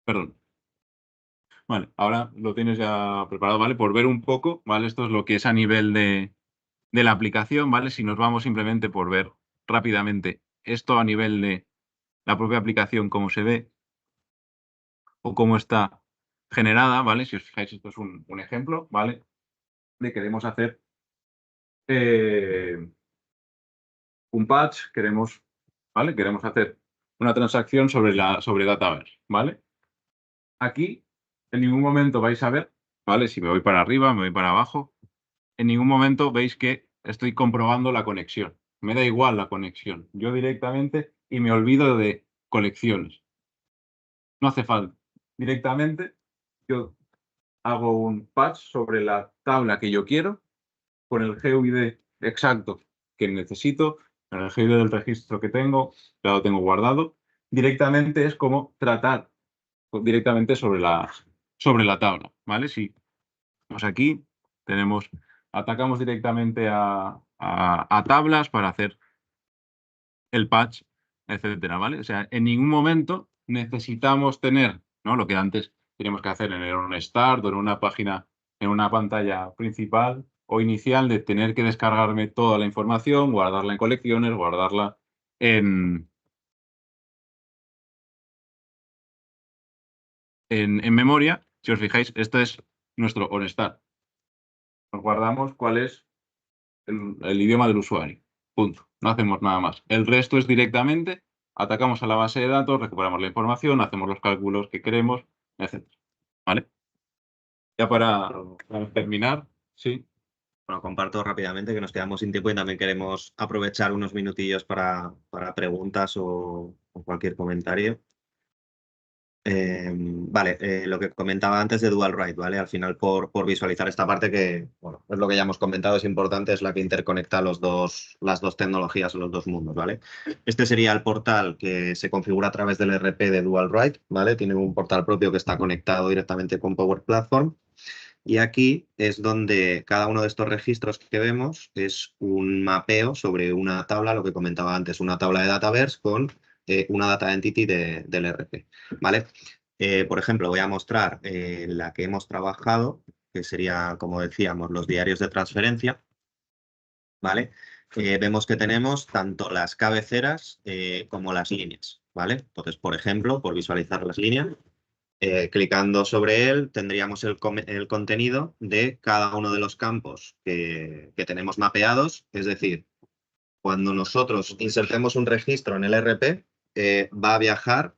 Perdón. Vale, ahora lo tienes ya preparado, ¿vale? Por ver un poco, ¿vale? Esto es lo que es a nivel de la aplicación, ¿vale? Si nos vamos simplemente por ver rápidamente esto a nivel de la propia aplicación, cómo se ve o cómo está generada, ¿vale? Si os fijáis, esto es un ejemplo, ¿vale? De queremos hacer un patch, ¿vale? Queremos hacer una transacción sobre Dataverse, ¿vale? Aquí en ningún momento vais a ver, ¿vale? Si me voy para arriba, me voy para abajo, en ningún momento veis que estoy comprobando la conexión. Me da igual la conexión. Yo directamente y me olvido de colecciones. No hace falta. Directamente yo hago un patch sobre la tabla que yo quiero con el GUID exacto que necesito, en el GUID del registro que tengo, ya lo tengo guardado. Directamente es como tratar directamente sobre la tabla, ¿vale? Si vamos aquí, atacamos directamente a tablas para hacer el patch, etcétera, ¿vale? O sea, en ningún momento necesitamos tener, ¿no? Lo que antes teníamos que hacer en un start o en una página, en una pantalla principal o inicial, de tener que descargarme toda la información, guardarla en colecciones, guardarla en memoria. Si os fijáis, este es nuestro OnStart. Nos guardamos cuál es el idioma del usuario. Punto. No hacemos nada más. El resto es directamente, atacamos a la base de datos, recuperamos la información, hacemos los cálculos que queremos, etc. ¿Vale? Ya para terminar, sí. Bueno, comparto rápidamente que nos quedamos sin tiempo y también queremos aprovechar unos minutillos para preguntas o cualquier comentario. Vale, lo que comentaba antes de Dual Write, ¿vale? Al final, por visualizar esta parte que, bueno, es lo que ya hemos comentado, es importante, es la que interconecta las dos tecnologías o los dos mundos, ¿vale? Este sería el portal que se configura a través del RP de Dual Write, ¿vale? Tiene un portal propio que está conectado directamente con Power Platform. Y aquí es donde cada uno de estos registros que vemos es un mapeo sobre una tabla, lo que comentaba antes, una tabla de Dataverse con una data entity del RP, ¿vale? Por ejemplo, voy a mostrar la que hemos trabajado, que sería, como decíamos, los diarios de transferencia, ¿vale? Vemos que tenemos tanto las cabeceras como las líneas, ¿vale? Entonces, por ejemplo, por visualizar las líneas, clicando sobre él tendríamos el contenido de cada uno de los campos que tenemos mapeados, es decir, cuando nosotros insertemos un registro en el RP, va a viajar,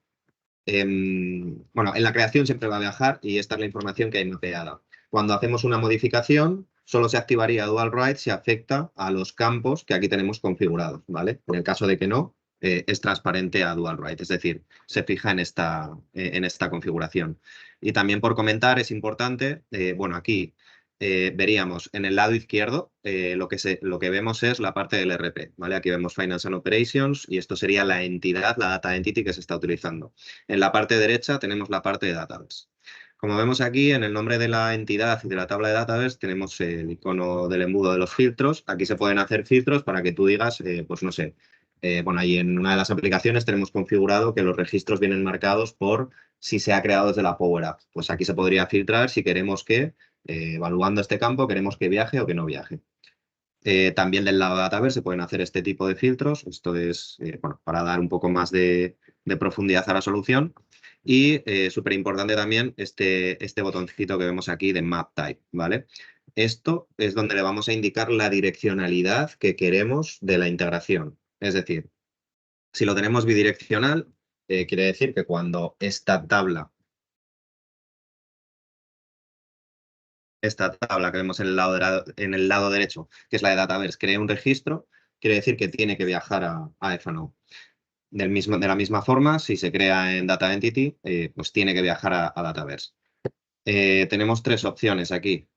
bueno, en la creación siempre va a viajar y esta es la información que hay mapeada. Cuando hacemos una modificación, solo se activaría Dual Write si afecta a los campos que aquí tenemos configurados, ¿vale? En el caso de que no, es transparente a Dual Write, es decir, se fija en esta configuración. Y también por comentar, es importante, bueno, aquí veríamos en el lado izquierdo lo que vemos es la parte del RP, ¿vale? Aquí vemos Finance and Operations y esto sería la entidad, la data entity que se está utilizando. En la parte derecha tenemos la parte de Database. Como vemos aquí, en el nombre de la entidad y de la tabla de Database tenemos el icono del embudo de los filtros. Aquí se pueden hacer filtros para que tú digas, pues no sé, bueno, ahí en una de las aplicaciones tenemos configurado que los registros vienen marcados por si se ha creado desde la Power App. Pues aquí se podría filtrar si queremos que, evaluando este campo, queremos que viaje o que no viaje. También del lado de Dataverse se pueden hacer este tipo de filtros. Esto es, bueno, para dar un poco más de profundidad a la solución. Y súper importante también este botoncito que vemos aquí de Map Type, ¿vale? Esto es donde le vamos a indicar la direccionalidad que queremos de la integración. Es decir, Si lo tenemos bidireccional, quiere decir que cuando esta tabla que vemos en el lado derecho, que es la de Dataverse, crea un registro, quiere decir que tiene que viajar a FNO. De la misma forma, si se crea en Data Entity, pues tiene que viajar a Dataverse. Tenemos tres opciones aquí.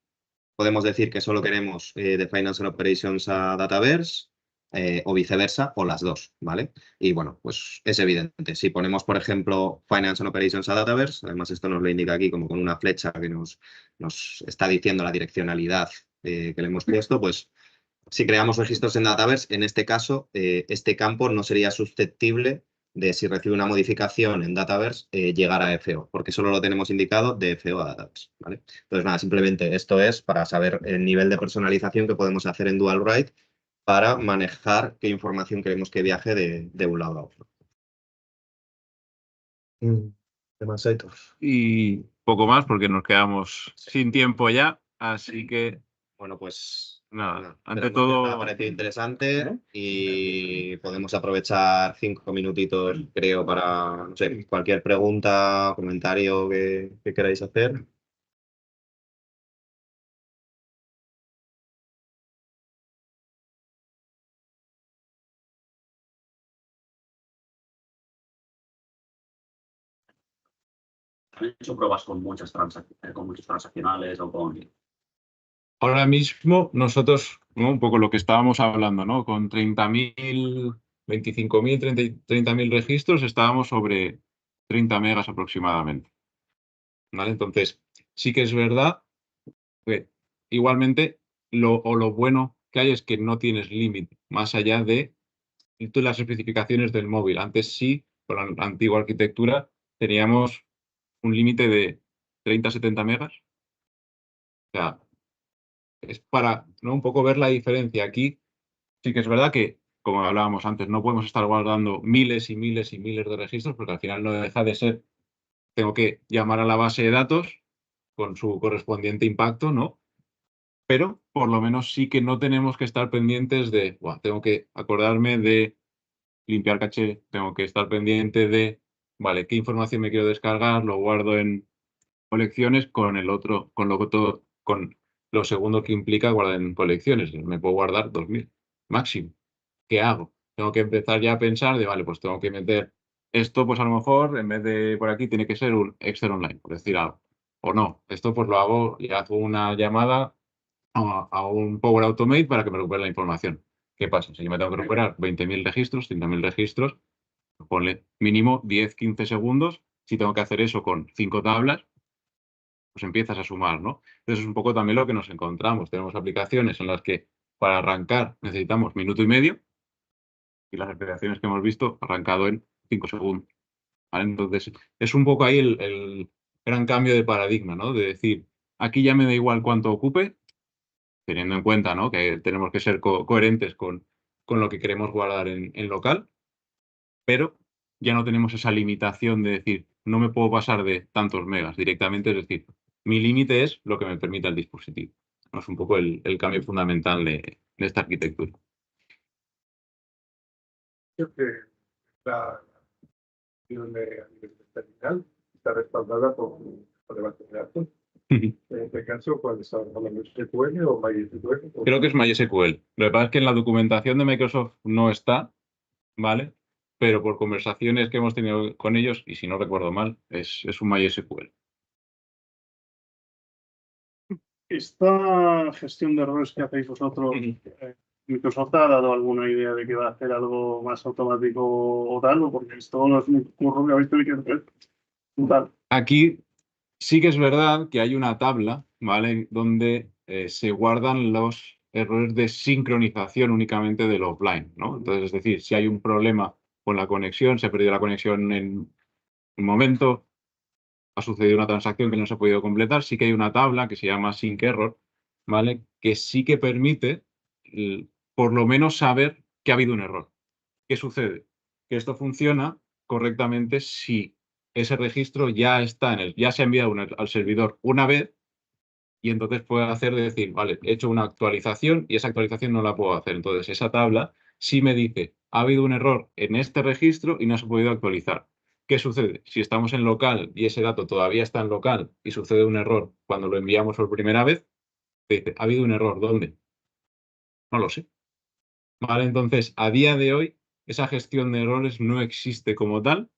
Podemos decir que solo queremos de Finance and Operations a Dataverse o viceversa, o las dos, ¿vale? Y bueno, pues es evidente. Si ponemos, por ejemplo, Finance and Operations a Dataverse, además esto nos lo indica aquí como con una flecha que nos está diciendo la direccionalidad que le hemos puesto, pues si creamos registros en Dataverse, en este caso, este campo no sería susceptible de, si recibe una modificación en Dataverse, llegar a FO, porque solo lo tenemos indicado de FO a Dataverse, ¿vale? Entonces, nada, simplemente esto es para saber el nivel de personalización que podemos hacer en Dual Write para manejar qué información queremos que viaje de un lado a otro. Demasiados. Y poco más porque nos quedamos sin tiempo ya, así que Bueno, pues nada, ante me todo ha parecido interesante y podemos aprovechar 5 minutitos, creo, para, no sé, cualquier pregunta, comentario que queráis hacer. ¿Han hecho pruebas con muchos transaccionales o con...? ahora mismo nosotros, ¿no? Un poco lo que estábamos hablando, ¿no? Con 30.000, 25.000, 30.000 registros estábamos sobre 30 megas aproximadamente, ¿vale? Entonces, sí que es verdad que igualmente lo bueno que hay es que no tienes límite más allá de las especificaciones del móvil. Antes sí, con la antigua arquitectura, teníamos un límite de 30-70 megas. O sea, es para, ¿no? Un poco ver la diferencia. Aquí sí que es verdad que, como hablábamos antes, no podemos estar guardando miles y miles y miles de registros porque al final no deja de ser, tengo que llamar a la base de datos con su correspondiente impacto, ¿no? Pero por lo menos sí que no tenemos que estar pendientes de, tengo que acordarme de limpiar caché, tengo que estar pendiente de, vale, qué información me quiero descargar, lo guardo en colecciones con el otro, con lo segundo que implica guardar en colecciones. Me puedo guardar 2.000 máximo. ¿Qué hago? Tengo que empezar ya a pensar de, vale, pues tengo que meter esto, pues a lo mejor en vez de por aquí tiene que ser un Excel online, por decir algo. O no, esto pues lo hago y hago una llamada a un Power Automate para que me recupere la información. ¿Qué pasa? Si yo me tengo que recuperar 20.000 registros, 30.000 registros, ponle mínimo 10-15 segundos. Si tengo que hacer eso con 5 tablas, pues empiezas a sumar, ¿no? Entonces es un poco también lo que nos encontramos. Tenemos aplicaciones en las que para arrancar necesitamos minuto y medio y las aplicaciones que hemos visto arrancado en 5 segundos, ¿vale? Entonces es un poco ahí el gran cambio de paradigma, ¿no? De decir, aquí ya me da igual cuánto ocupe, teniendo en cuenta, ¿no? Que tenemos que ser coherentes con lo que queremos guardar en local, pero ya no tenemos esa limitación de decir, no me puedo pasar de tantos megas directamente, es decir, mi límite es lo que me permita el dispositivo. Es un poco el cambio fundamental de esta arquitectura. Creo que la acción de terminal está respaldada por la base de datos. En este caso, ¿cuál está hablando? ¿SQL o MySQL? Creo que es MySQL. Lo que pasa es que en la documentación de Microsoft no está, ¿vale? Pero por conversaciones que hemos tenido con ellos, y si no recuerdo mal, es un MySQL. Esta gestión de errores que hacéis vosotros, ¿Microsoft ha dado alguna idea de que va a hacer algo más automático o tal? ¿O porque esto no es un curro que habéis tenido que hacer? Tal. Aquí sí que es verdad que hay una tabla, ¿vale? Donde se guardan los errores de sincronización únicamente del offline, ¿no? Entonces, es decir, si hay un problema con la conexión, se ha perdido la conexión en un momento, ha sucedido una transacción que no se ha podido completar, sí que hay una tabla que se llama sync error, ¿vale? Que sí que permite por lo menos saber que ha habido un error. ¿Qué sucede? Que esto funciona correctamente si ese registro ya está ya se ha enviado al servidor una vez y entonces puede hacer decir, vale, he hecho una actualización y esa actualización no la puedo hacer. Entonces esa tabla sí me dice ha habido un error en este registro y no se ha podido actualizar. ¿Qué sucede? Si estamos en local y ese dato todavía está en local y sucede un error cuando lo enviamos por primera vez, te dice, ¿ha habido un error? ¿Dónde? No lo sé. ¿Vale? Entonces, a día de hoy, esa gestión de errores no existe como tal.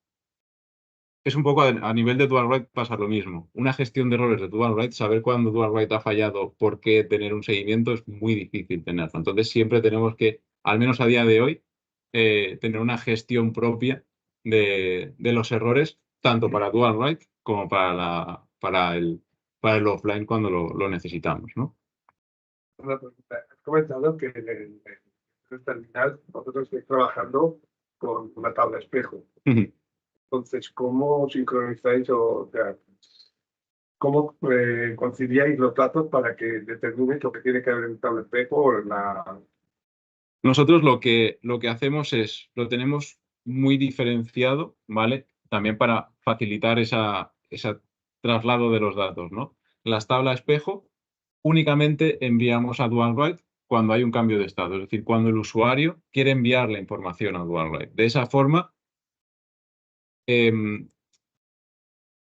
Es un poco a nivel de dual write pasa lo mismo. Una gestión de errores de dual write, saber cuándo dual write ha fallado, por qué tener un seguimiento es muy difícil tenerlo. Entonces siempre tenemos que, al menos a día de hoy, tener una gestión propia de los errores, tanto para dual write como para el offline cuando lo necesitamos, ¿no? Una pregunta. Has comentado que en el terminal vosotros estáis trabajando con una tabla espejo. Entonces, ¿cómo sincronizáis o sea, cómo conciliáis los datos para que determines lo que tiene que haber en el tabla espejo o en la... Nosotros lo que hacemos es, lo tenemos muy diferenciado, ¿vale? También para facilitar ese traslado de los datos, ¿no? Las tablas espejo únicamente enviamos a DualWrite cuando hay un cambio de estado, es decir, cuando el usuario quiere enviar la información a DualWrite. De esa forma,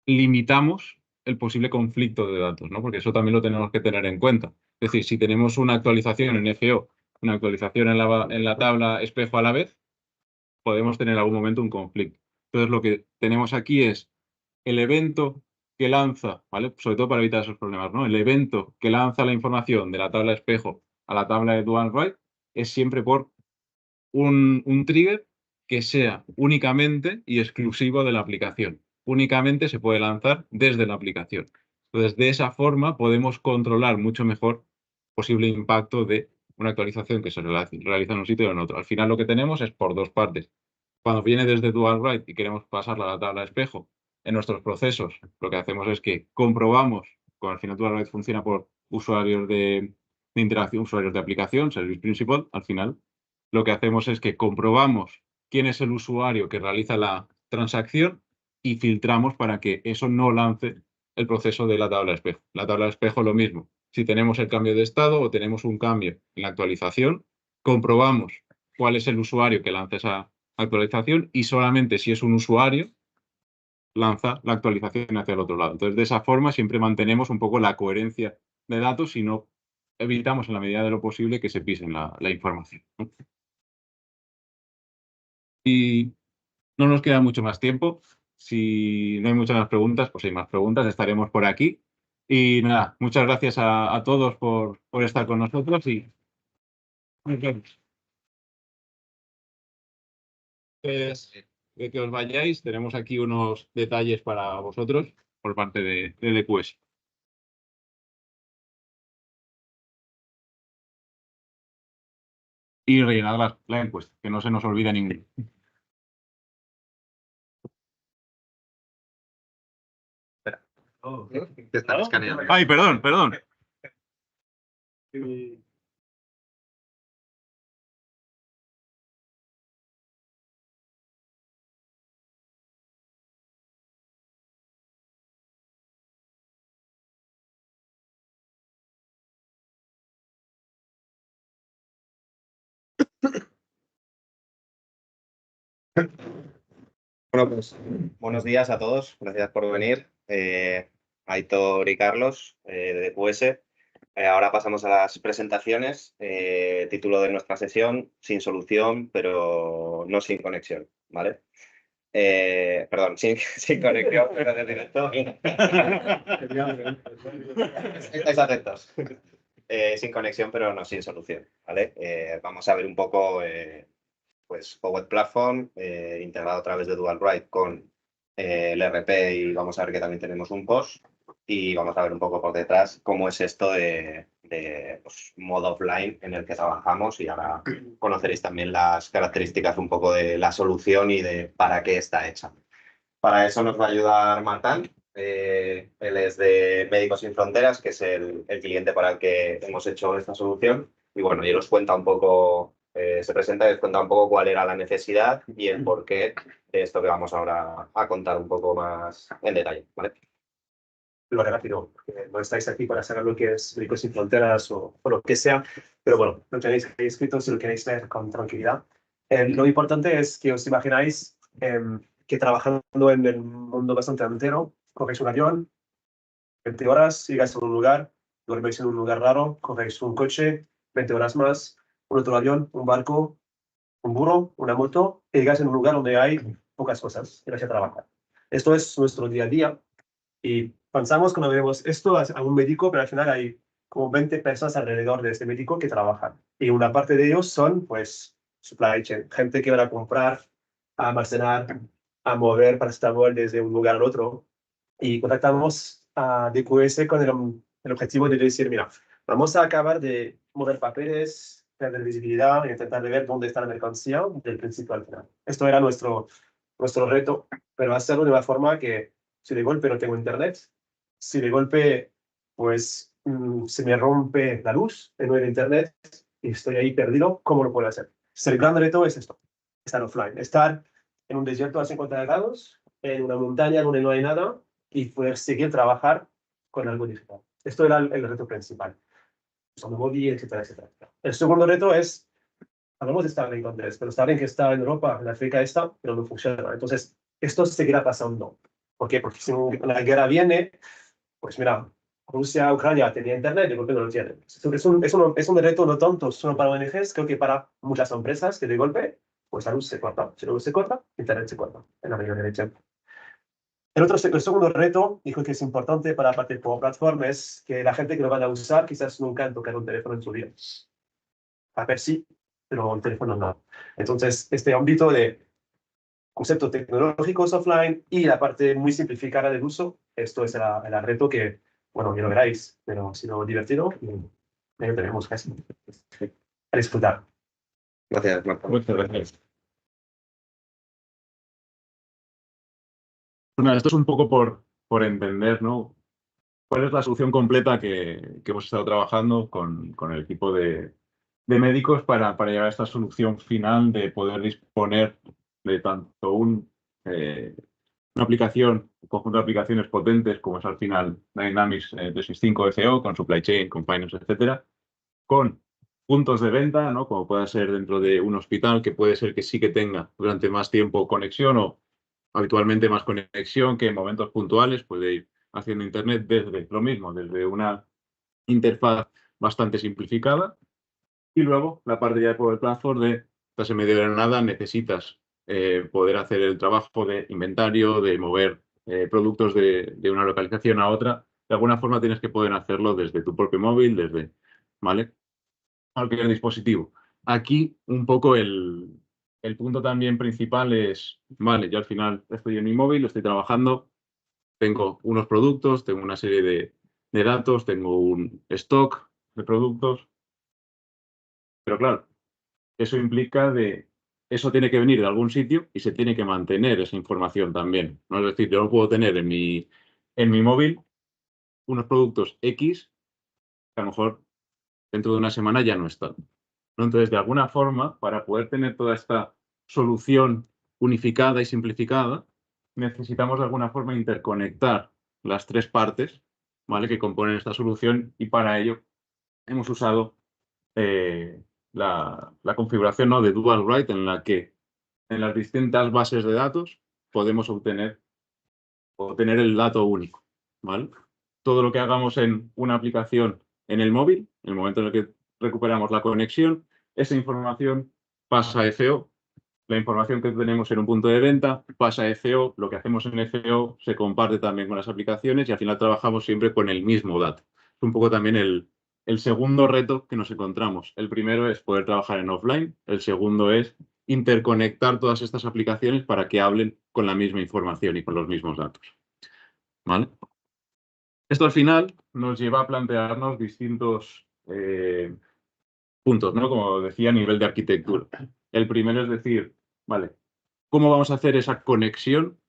limitamos el posible conflicto de datos, ¿no? Porque eso también lo tenemos que tener en cuenta. Es decir, si tenemos una actualización en FO, una actualización en la tabla espejo a la vez, podemos tener en algún momento un conflicto. Entonces, lo que tenemos aquí es el evento que lanza, ¿vale? Sobre todo para evitar esos problemas, ¿no? El evento que lanza la información de la tabla espejo a la tabla de dual write es siempre por un trigger que sea únicamente y exclusivo de la aplicación. Únicamente se puede lanzar desde la aplicación. Entonces, de esa forma podemos controlar mucho mejor posible impacto de una actualización que se realiza en un sitio o en otro. Al final lo que tenemos es por dos partes. Cuando viene desde dual write y queremos pasarla a la tabla espejo, en nuestros procesos lo que hacemos es que comprobamos, con al final dual write funciona por usuarios de interacción, usuarios de aplicación, service principal, al final lo que hacemos es que comprobamos quién es el usuario que realiza la transacción y filtramos para que eso no lance el proceso de la tabla espejo. La tabla espejo lo mismo. Si tenemos el cambio de estado o tenemos un cambio en la actualización, comprobamos cuál es el usuario que lanza esa actualización y solamente si es un usuario lanza la actualización hacia el otro lado. Entonces, de esa forma siempre mantenemos un poco la coherencia de datos y no evitamos en la medida de lo posible que se pisen la información, ¿no? Y no nos queda mucho más tiempo. Si no hay muchas más preguntas, pues hay más preguntas, estaremos por aquí. Y nada, muchas gracias a todos por estar con nosotros y nos vemos. De que os vayáis, tenemos aquí unos detalles para vosotros por parte de DQS. Y rellenad la encuesta, que no se nos olvide ninguno. Que están escaneando. Ay, perdón. Bueno, pues buenos días a todos. Gracias por venir. Aitor y Carlos, de DQS. Ahora pasamos a las presentaciones. Título de nuestra sesión, sin solución, pero no sin conexión, ¿vale? Perdón, sin conexión, pero de directo. Estáis atentos. Sin conexión, pero no sin solución, ¿vale? Vamos a ver un poco pues Power Platform integrado a través de DualWrite con el RP y vamos a ver que también tenemos un post y vamos a ver un poco por detrás cómo es esto de pues, modo offline en el que trabajamos y ahora conoceréis también las características un poco de la solución y de para qué está hecha. Para eso nos va a ayudar Martán. Él es de Médicos Sin Fronteras, que es el cliente para el que hemos hecho esta solución. Y bueno, y él os cuenta un poco, se presenta y os cuenta un poco cuál era la necesidad y el porqué de esto que vamos ahora a contar un poco más en detalle, ¿vale? Lo haré rápido, porque no estáis aquí para saber lo que es Médicos Sin Fronteras o lo que sea, pero bueno, lo tenéis ahí escrito si lo queréis leer con tranquilidad. Lo importante es que os imagináis que trabajando en el mundo bastante entero, cogéis un avión, 20 horas, llegáis a un lugar, dorméis en un lugar raro, cogéis un coche, 20 horas más, un otro avión, un barco, un burro, una moto, y llegáis en un lugar donde hay pocas cosas y vais a trabajar. Esto es nuestro día a día y pensamos cuando vemos esto a un médico, pero al final hay como 20 personas alrededor de este médico que trabajan. Y una parte de ellos son, pues, supply chain, gente que va a comprar, a almacenar, a mover paracetamol desde un lugar al otro. Y contactamos a DQS con el objetivo de decir, mira, vamos a acabar de mover papeles, perder visibilidad e intentar de ver dónde está la mercancía del principio al final. Esto era nuestro reto, pero hacerlo de una forma que si de golpe no tengo internet, si de golpe pues se me rompe la luz, no hay internet y estoy ahí perdido, ¿cómo lo puedo hacer? El gran reto es esto, estar offline, estar en un desierto a 50 grados, en una montaña donde no hay nada y poder seguir trabajar con algo digital. Esto era el reto principal. Usando móvil, etcétera, etcétera. El segundo reto es, hablamos de Starlink antes, pero Starlink está en Europa, en África está, pero no funciona. Entonces, esto seguirá pasando. ¿Por qué? Porque si la guerra viene, pues mira, Rusia, Ucrania tenía internet, de golpe no lo tienen. Es un reto no tanto solo para ONGs, creo que para muchas empresas que de golpe, pues la luz se corta. Si la luz se corta, internet se corta, en la mayoría del tiempo. El segundo reto, y creo que es importante para la parte de Power Platform, es que la gente que lo van a usar quizás nunca han tocado un teléfono en su vida. A ver sí, pero el teléfono no. Entonces, este ámbito de conceptos tecnológicos offline y la parte muy simplificada del uso, esto es el reto que, bueno, ya lo veréis, pero si no divertido, ya lo tenemos casi. A disfrutar. Gracias, Marta. Muchas gracias. Pues nada, esto es un poco por entender, ¿no? ¿Cuál es la solución completa que hemos estado trabajando con el equipo de médicos para llegar a esta solución final de poder disponer de tanto una aplicación, un conjunto de aplicaciones potentes como es al final Dynamics 365 SEO, con supply chain, con finance, etcétera, con puntos de venta, ¿no? Como pueda ser dentro de un hospital, que puede ser que sí que tenga durante más tiempo conexión o habitualmente más conexión, que en momentos puntuales puede ir haciendo internet desde lo mismo, desde una interfaz bastante simplificada. Y luego la parte ya de Power Platform de, estás en medio de la nada, necesitas poder hacer el trabajo de inventario, de mover productos de una localización a otra. De alguna forma tienes que poder hacerlo desde tu propio móvil, desde, ¿vale? Cualquier dispositivo. Aquí un poco el punto también principal es, vale, yo al final estoy en mi móvil, estoy trabajando, tengo unos productos, tengo una serie de datos, tengo un stock de productos, pero claro, eso implica eso tiene que venir de algún sitio y se tiene que mantener esa información también, ¿no? Es decir, yo no puedo tener en mi móvil unos productos X que a lo mejor dentro de una semana ya no están, ¿no? Entonces, de alguna forma, para poder tener toda esta solución unificada y simplificada, necesitamos de alguna forma interconectar las tres partes, ¿vale?, que componen esta solución, y para ello hemos usado la configuración, ¿no?, de Dual Write, en la que en las distintas bases de datos podemos obtener el dato único, ¿vale? Todo lo que hagamos en una aplicación en el móvil, en el momento en el que recuperamos la conexión, esa información pasa a FO. La información que tenemos en un punto de venta pasa a FO. Lo que hacemos en FO se comparte también con las aplicaciones y al final trabajamos siempre con el mismo dato. Es un poco también el segundo reto que nos encontramos. El primero es poder trabajar en offline. El segundo es interconectar todas estas aplicaciones para que hablen con la misma información y con los mismos datos, ¿vale? Esto al final nos lleva a plantearnos distintos puntos, ¿no? Como decía, a nivel de arquitectura. El primero es decir, vale, ¿cómo vamos a hacer esa conexión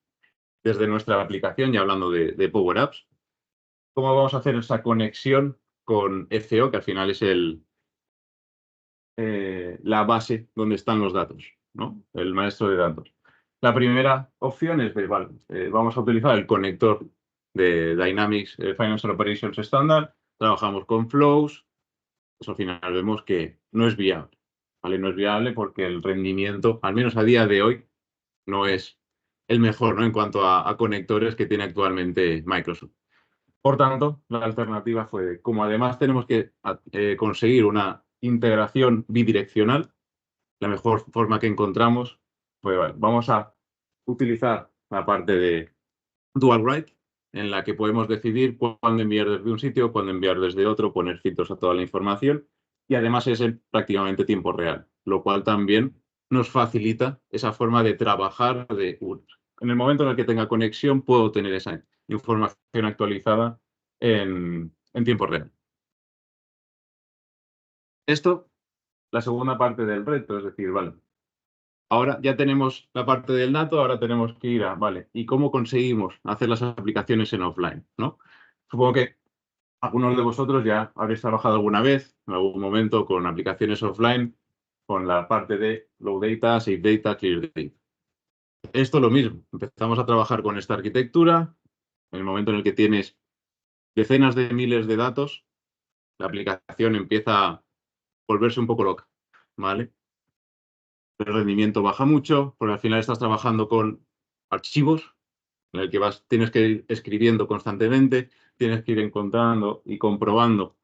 desde nuestra aplicación, ya hablando de Power Apps? ¿Cómo vamos a hacer esa conexión con FO, que al final es la base donde están los datos, ¿no? El maestro de datos. La primera opción es, vale, vamos a utilizar el conector de Dynamics Financial Operations Standard, trabajamos con flows, pues al final vemos que no es viable. ¿vale? No es viable porque el rendimiento, al menos a día de hoy, no es el mejor, ¿no? En cuanto a conectores que tiene actualmente Microsoft. Por tanto, la alternativa fue, como además tenemos que conseguir una integración bidireccional, la mejor forma que encontramos fue, vale, vamos a utilizar la parte de dual write, en la que podemos decidir cuándo enviar desde un sitio, cuándo enviar desde otro, poner filtros a toda la información y además es en prácticamente tiempo real, lo cual también nos facilita esa forma de trabajar. En el momento en el que tenga conexión puedo tener esa información actualizada en tiempo real. Esto, la segunda parte del reto, es decir, vale, ahora ya tenemos la parte del dato, ahora tenemos que ir a, vale, ¿y cómo conseguimos hacer las aplicaciones en offline? ¿No? Supongo que algunos de vosotros ya habréis trabajado alguna vez, en algún momento, con aplicaciones offline, con la parte de low data, safe data, clear data. Esto lo mismo, empezamos a trabajar con esta arquitectura, en el momento en el que tienes decenas de miles de datos, la aplicación empieza a volverse un poco loca, ¿vale? El rendimiento baja mucho, porque al final estás trabajando con archivos en el que tienes que ir escribiendo constantemente, tienes que ir encontrando y comprobando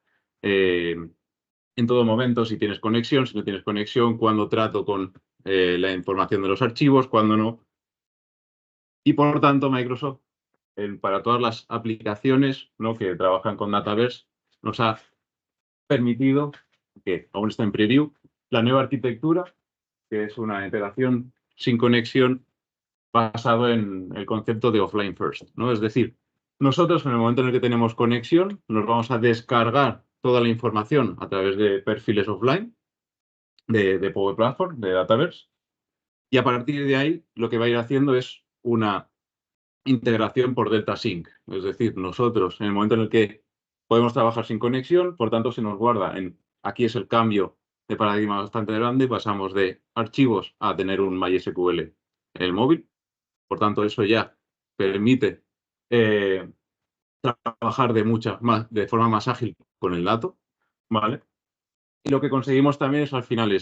en todo momento si tienes conexión, si no tienes conexión, cuándo trato con la información de los archivos, cuándo no. Y por tanto, Microsoft, para todas las aplicaciones, ¿no?, que trabajan con Dataverse, nos ha permitido, que aún está en preview, la nueva arquitectura, que es una integración sin conexión basado en el concepto de offline first, ¿no? Es decir, nosotros en el momento en el que tenemos conexión nos vamos a descargar toda la información a través de perfiles offline de Power Platform, de Dataverse, y a partir de ahí lo que va a ir haciendo es una integración por Delta Sync. Es decir, nosotros en el momento en el que podemos trabajar sin conexión, por tanto se nos guarda aquí es el cambio de paradigma bastante grande, pasamos de archivos a tener un MySQL en el móvil. Por tanto, eso ya permite trabajar de forma más ágil con el dato, ¿vale? Y lo que conseguimos también es, al final,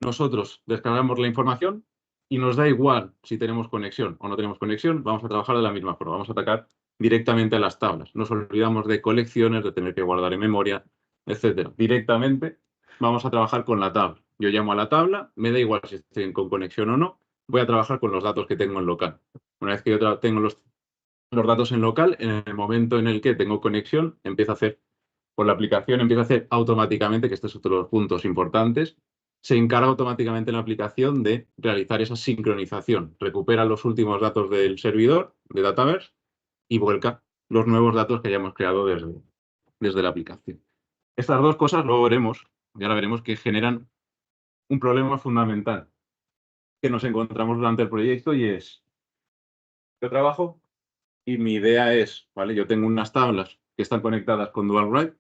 nosotros descargamos la información y nos da igual si tenemos conexión o no tenemos conexión, vamos a trabajar de la misma forma, vamos a atacar directamente a las tablas. Nos olvidamos de colecciones, de tener que guardar en memoria, etcétera. Directamente vamos a trabajar con la tabla. Yo llamo a la tabla, me da igual si estoy con conexión o no, voy a trabajar con los datos que tengo en local. Una vez que yo tengo los datos en local, en el momento en el que tengo conexión, empieza a hacer, por la aplicación, empieza a hacer automáticamente, que este es otro de los puntos importantes, se encarga automáticamente en la aplicación de realizar esa sincronización. Recupera los últimos datos del servidor de Dataverse y vuelca los nuevos datos que hayamos creado desde la aplicación. Estas dos cosas luego veremos, y ahora veremos, que generan un problema fundamental que nos encontramos durante el proyecto, y es, yo trabajo y mi idea es, ¿vale? Yo tengo unas tablas que están conectadas con Dual Write,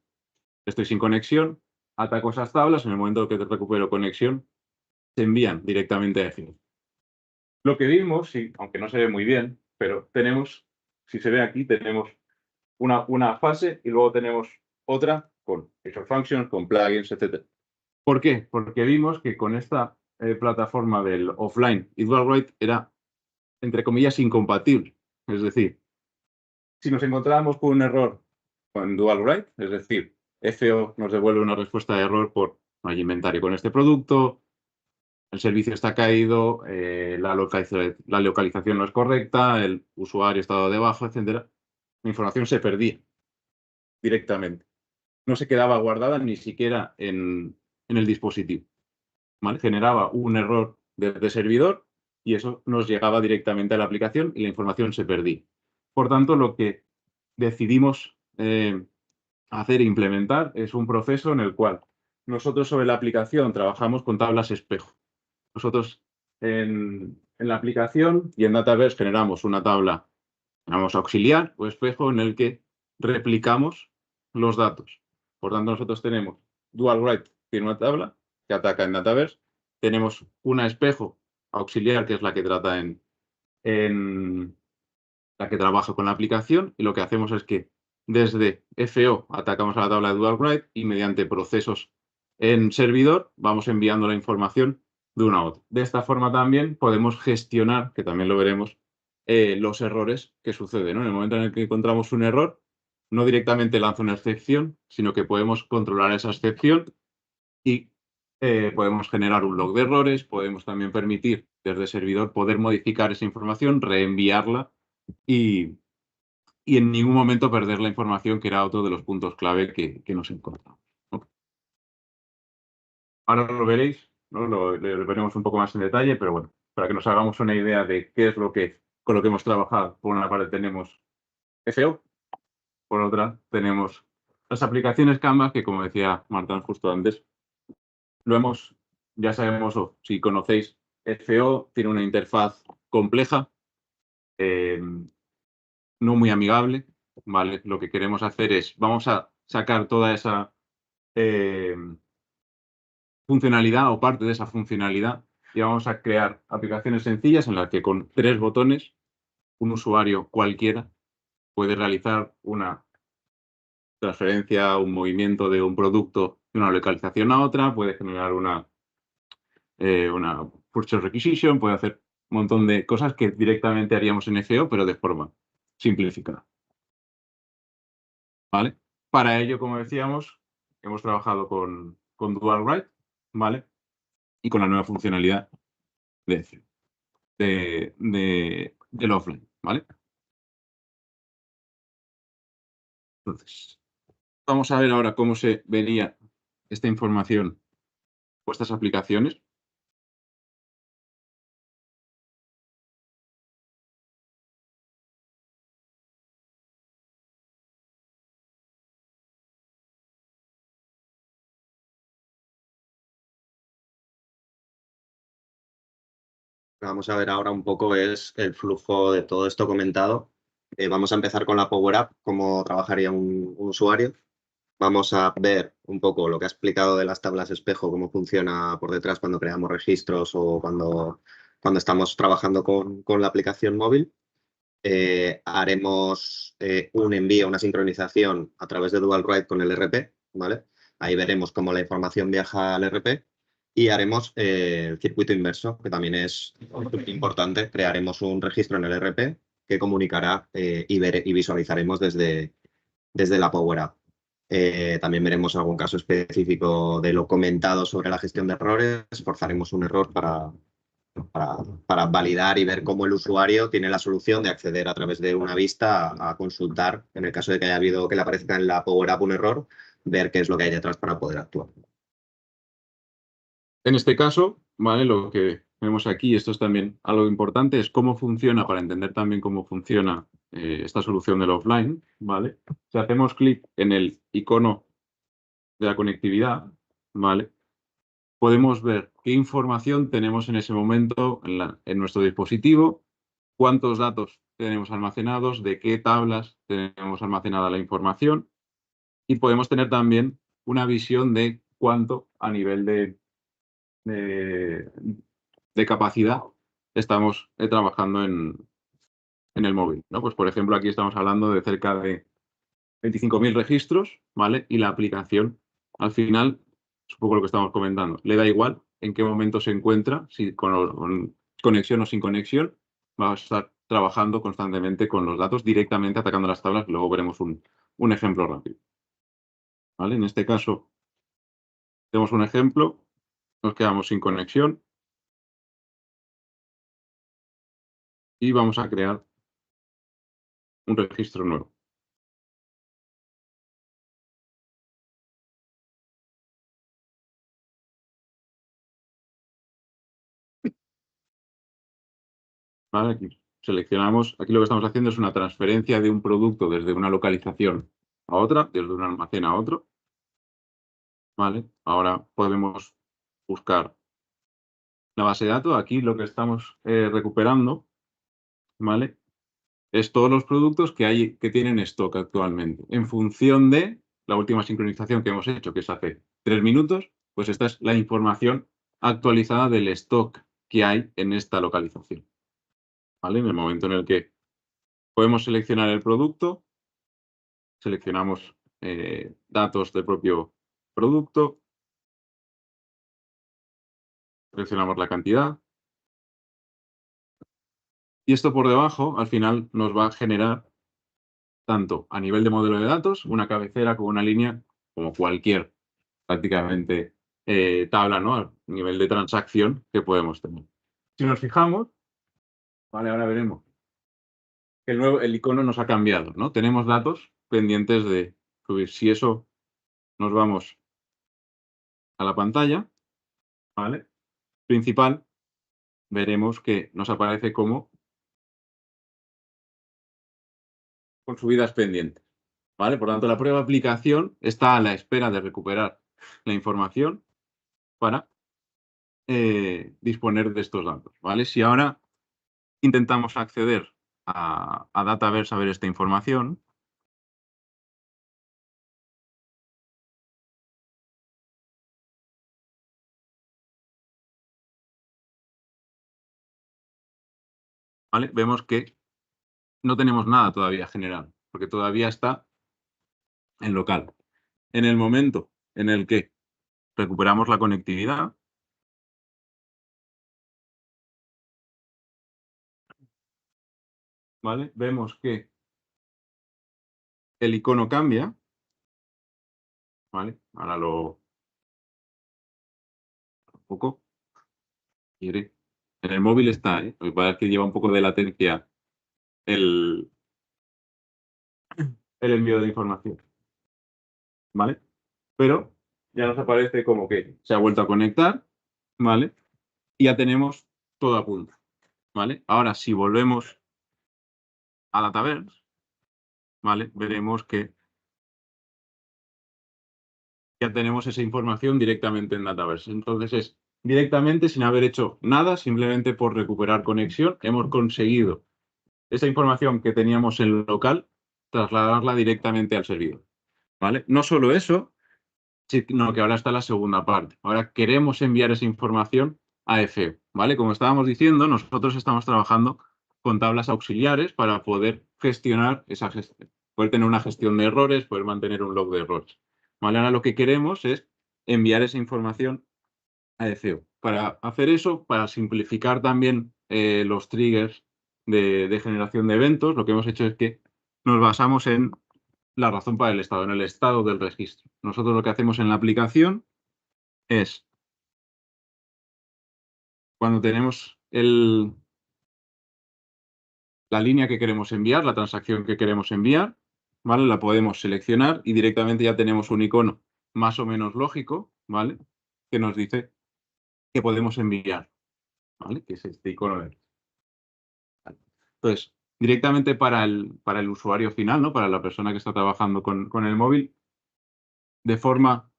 estoy sin conexión, ataco esas tablas, en el momento que recupero conexión, se envían directamente a Efinet. Lo que vimos, sí, aunque no se ve muy bien, pero tenemos, si se ve aquí, tenemos una fase y luego tenemos otra con feature functions, con plugins, etc. ¿Por qué? Porque vimos que con esta plataforma del offline y Dual Write era, entre comillas, incompatible. Es decir, si nos encontrábamos con un error con Dual Write, es decir, FO nos devuelve una respuesta de error por no hay inventario con este producto, el servicio está caído, la localización no es correcta, el usuario está dado de baja, etc. La información se perdía directamente. No se quedaba guardada ni siquiera en el dispositivo, ¿vale? Generaba un error de servidor y eso nos llegaba directamente a la aplicación y la información se perdía. Por tanto, lo que decidimos hacer e implementar es un proceso en el cual nosotros sobre la aplicación trabajamos con tablas espejo. Nosotros en la aplicación y en Dataverse generamos una tabla, llamamos auxiliar o espejo, en el que replicamos los datos. Por tanto, nosotros tenemos Dual Write, tiene una tabla que ataca en Dataverse, tenemos una espejo auxiliar, que es la que trata la que trabaja con la aplicación, y lo que hacemos es que desde FO atacamos a la tabla de Dual Write y mediante procesos en servidor, vamos enviando la información de uno a otro. De esta forma también podemos gestionar, que también lo veremos, los errores que suceden, ¿no? En el momento en el que encontramos un error, no directamente lanza una excepción, sino que podemos controlar esa excepción y podemos generar un log de errores, podemos también permitir desde el servidor poder modificar esa información, reenviarla y en ningún momento perder la información, que era otro de los puntos clave que nos encontramos, ¿no? Ahora lo veréis, ¿no? Lo veremos un poco más en detalle, pero bueno, para que nos hagamos una idea de qué es lo que, con lo que hemos trabajado. Por una parte tenemos FO, por otra tenemos las aplicaciones Canvas, que como decía Marta justo antes, ya sabemos, o si conocéis, FO tiene una interfaz compleja, no muy amigable, ¿vale? Lo que queremos hacer es, vamos a sacar toda esa funcionalidad o parte de esa funcionalidad y vamos a crear aplicaciones sencillas en las que con 3 botones un usuario cualquiera puede realizar una transferencia, un movimiento de un producto de una localización a otra, puede generar una purchase requisition, puede hacer un montón de cosas que directamente haríamos en FO, pero de forma simplificada. ¿Vale? Para ello, como decíamos, hemos trabajado con Dual Write, ¿vale? Y con la nueva funcionalidad del offline, ¿vale? Entonces, vamos a ver ahora cómo se vería esta información o estas aplicaciones. Vamos a ver ahora un poco es el flujo de todo esto comentado. Vamos a empezar con la Power App, cómo trabajaría un usuario. Vamos a ver un poco lo que ha explicado de las tablas espejo, cómo funciona por detrás cuando creamos registros o cuando estamos trabajando con la aplicación móvil. Haremos un envío, una sincronización a través de Dual Write con el RP, ¿vale? Ahí veremos cómo la información viaja al RP y haremos el circuito inverso, que también es importante. Crearemos un registro en el RP que comunicará y visualizaremos desde la Power App. También veremos algún caso específico de lo comentado sobre la gestión de errores. Forzaremos un error para validar y ver cómo el usuario tiene la solución de acceder a través de una vista a consultar, en el caso de que haya habido que le aparezca en la Power App un error, ver qué es lo que hay detrás para poder actuar. En este caso, ¿vale? Lo que vemos aquí, esto es también algo importante, es cómo funciona, para entender también cómo funciona esta solución del offline, ¿vale? Si hacemos clic en el icono de la conectividad, ¿vale? Podemos ver qué información tenemos en ese momento en nuestro dispositivo, cuántos datos tenemos almacenados, de qué tablas tenemos almacenada la información y podemos tener también una visión de cuánto a nivel de capacidad estamos trabajando en el móvil, ¿no? Pues por ejemplo aquí estamos hablando de cerca de 25.000 registros, ¿vale? Y la aplicación al final es un poco lo que estamos comentando. Le da igual en qué momento se encuentra, si con conexión o sin conexión, va a estar trabajando constantemente con los datos, directamente atacando las tablas. Luego veremos un ejemplo rápido, ¿vale? En este caso, tenemos un ejemplo, nos quedamos sin conexión y vamos a crear un registro nuevo. ¿Vale? Aquí seleccionamos, aquí lo que estamos haciendo es una transferencia de un producto desde una localización a otra, desde un almacén a otro. ¿Vale? Ahora podemos buscar la base de datos. Aquí lo que estamos recuperando, ¿vale? Es todos los productos que tienen stock actualmente. En función de la última sincronización que hemos hecho, que es hace 3 minutos, pues esta es la información actualizada del stock que hay en esta localización. ¿Vale? En el momento en el que podemos seleccionar el producto, seleccionamos datos del propio producto, Seleccionamos la cantidad. Y esto por debajo, al final, nos va a generar tanto a nivel de modelo de datos, una cabecera como una línea, como cualquier prácticamente tabla, ¿no? A nivel de transacción que podemos tener. Si nos fijamos, vale, ahora veremos que el icono nos ha cambiado, ¿no? Tenemos datos pendientes de subir. Si eso nos vamos a la pantalla, ¿vale? Principal, veremos que nos aparece como con subidas pendientes, ¿vale? Por tanto, la prueba de aplicación está a la espera de recuperar la información para disponer de estos datos, ¿vale? Si ahora intentamos acceder a Dataverse a ver esta información, ¿vale? Vemos que no tenemos nada todavía generado, porque todavía está en local. En el momento en el que recuperamos la conectividad, ¿vale? Vemos que el icono cambia, ¿vale? Ahora lo un poco. En el móvil está, ¿eh? Lo que pasa es que lleva un poco de latencia el envío de información, ¿vale? Pero ya nos aparece como que se ha vuelto a conectar, ¿vale? Y ya tenemos todo a punto, ¿vale? Ahora, si volvemos a Dataverse, ¿vale? Veremos que ya tenemos esa información directamente en Dataverse. Entonces es directamente sin haber hecho nada, simplemente por recuperar conexión, hemos conseguido esa información que teníamos en local, trasladarla directamente al servidor, ¿vale? No solo eso, sino que ahora está la segunda parte. Ahora queremos enviar esa información a FEO, ¿vale? Como estábamos diciendo, nosotros estamos trabajando con tablas auxiliares para poder gestionar esa gestión, poder tener una gestión de errores, poder mantener un log de errores, ¿vale? Ahora lo que queremos es enviar esa información a FEO. Para hacer eso, para simplificar también los triggers de generación de eventos, lo que hemos hecho es que nos basamos en la razón para el estado, en el estado del registro. Nosotros lo que hacemos en la aplicación es, cuando tenemos la línea que queremos enviar, la transacción que queremos enviar, ¿vale? La podemos seleccionar y directamente ya tenemos un icono más o menos lógico, ¿vale? Que nos dice que podemos enviar, ¿vale? Que es este icono de... Entonces, directamente para el usuario final, ¿no? Para la persona que está trabajando con el móvil, de forma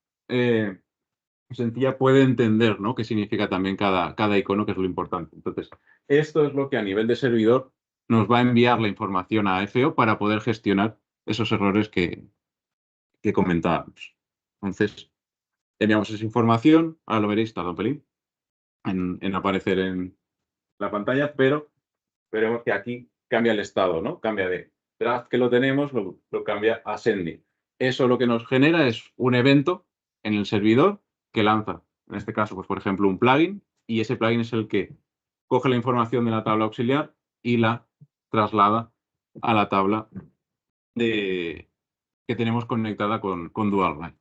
sencilla puede entender, ¿no? Qué significa también cada icono, que es lo importante. Entonces, esto es lo que a nivel de servidor nos va a enviar la información a FEO para poder gestionar esos errores que comentábamos. Entonces, enviamos esa información, ahora lo veréis, tarda un pelín en aparecer en la pantalla, pero veremos que aquí cambia el estado, ¿no? Cambia de draft que lo tenemos, lo cambia a sending. Eso lo que nos genera es un evento en el servidor que lanza, en este caso, pues por ejemplo, un plugin, y ese plugin es el que coge la información de la tabla auxiliar y la traslada a la tabla que tenemos conectada con DualWrite.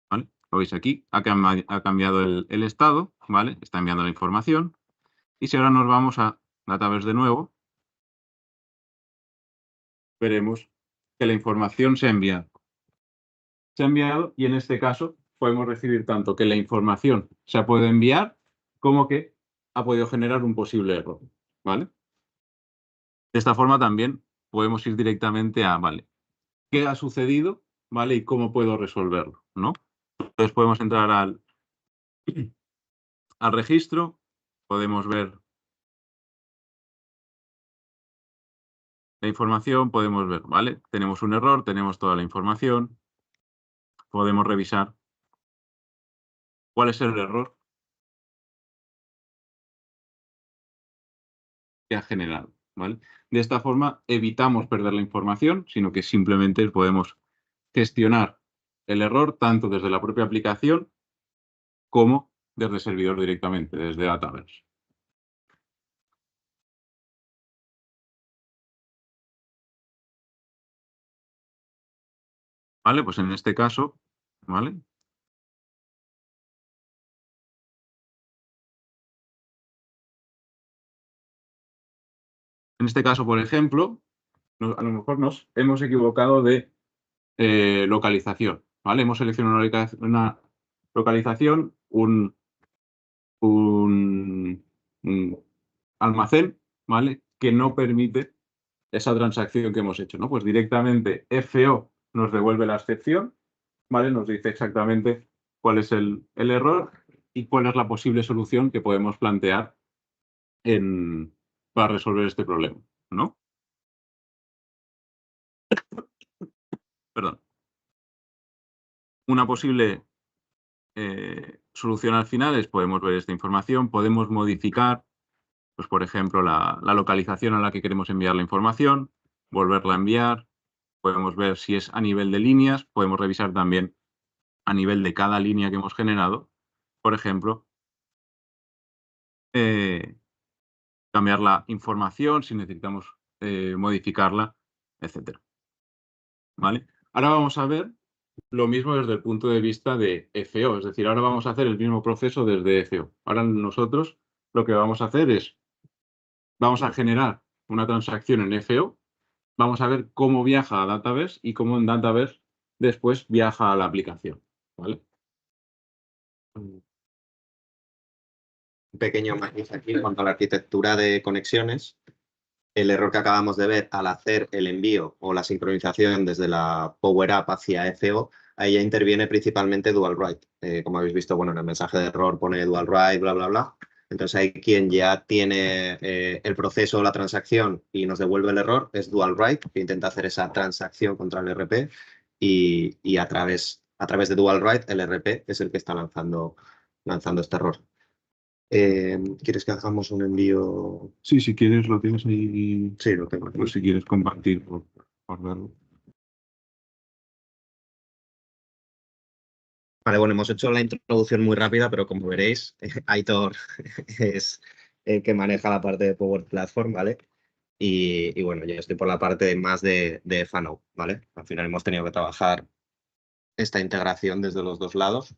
¿Vale? Lo veis aquí, ha cambiado el estado, ¿vale? Está enviando la información. Y si ahora nos vamos a Dataverse de nuevo, veremos que la información se ha enviado. Se ha enviado y en este caso podemos recibir tanto que la información se ha podido enviar como que ha podido generar un posible error, ¿vale? De esta forma también podemos ir directamente a, ¿vale? ¿Qué ha sucedido? ¿Vale? Y cómo puedo resolverlo, ¿no? Entonces podemos entrar al registro, podemos ver la información, podemos ver, ¿vale? Tenemos un error, tenemos toda la información, podemos revisar cuál es el error que ha generado, ¿vale? De esta forma evitamos perder la información, sino que simplemente podemos gestionar el error tanto desde la propia aplicación como desde el servidor directamente, desde Dataverse. ¿Vale? Pues en este caso, ¿vale? En este caso, por ejemplo, a lo mejor nos hemos equivocado de localización, ¿vale? Hemos seleccionado una localización, un almacén, ¿vale? Que no permite esa transacción que hemos hecho, ¿no? Pues directamente FO nos devuelve la excepción, ¿vale? Nos dice exactamente cuál es el error y cuál es la posible solución que podemos plantear para resolver este problema, ¿no? Perdón. Una posible solución al final es, podemos ver esta información, podemos modificar, pues por ejemplo, la localización a la que queremos enviar la información, volverla a enviar, podemos ver si es a nivel de líneas, podemos revisar también a nivel de cada línea que hemos generado, por ejemplo, cambiar la información si necesitamos modificarla, etc. ¿Vale? Ahora vamos a ver lo mismo desde el punto de vista de FO, es decir, ahora vamos a hacer el mismo proceso desde FO. Ahora nosotros lo que vamos a hacer es, vamos a generar una transacción en FO, vamos a ver cómo viaja a Dataverse y cómo en Dataverse después viaja a la aplicación, ¿vale? Un pequeño matiz aquí en cuanto a la arquitectura de conexiones. El error que acabamos de ver al hacer el envío o la sincronización desde la Power App hacia FO, ahí ya interviene principalmente Dual Write. Como habéis visto, bueno, en el mensaje de error pone Dual Write, bla, bla, bla. Entonces ahí quien ya tiene el proceso o la transacción y nos devuelve el error es Dual Write, que intenta hacer esa transacción contra el RP y a través de Dual Write el RP es el que está lanzando este error. ¿Quieres que hagamos un envío? Sí, si quieres lo tienes ahí. Sí, lo tengo aquí. Pues si quieres compartir por verlo. Vale, bueno, hemos hecho la introducción muy rápida, pero como veréis, Aitor es el que maneja la parte de Power Platform, ¿vale? Y bueno, yo estoy por la parte más de FANO, ¿vale? Al final hemos tenido que trabajar esta integración desde los dos lados.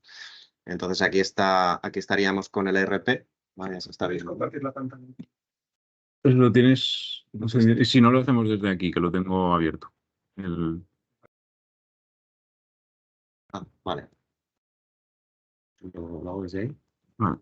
Entonces aquí estaríamos con el ERP, ¿vale? Eso está bien. Compartir la pantalla. Pues lo tienes, no sé, y si no lo hacemos desde aquí, que lo tengo abierto. Ah, vale. Lo hago desde ahí. Vale.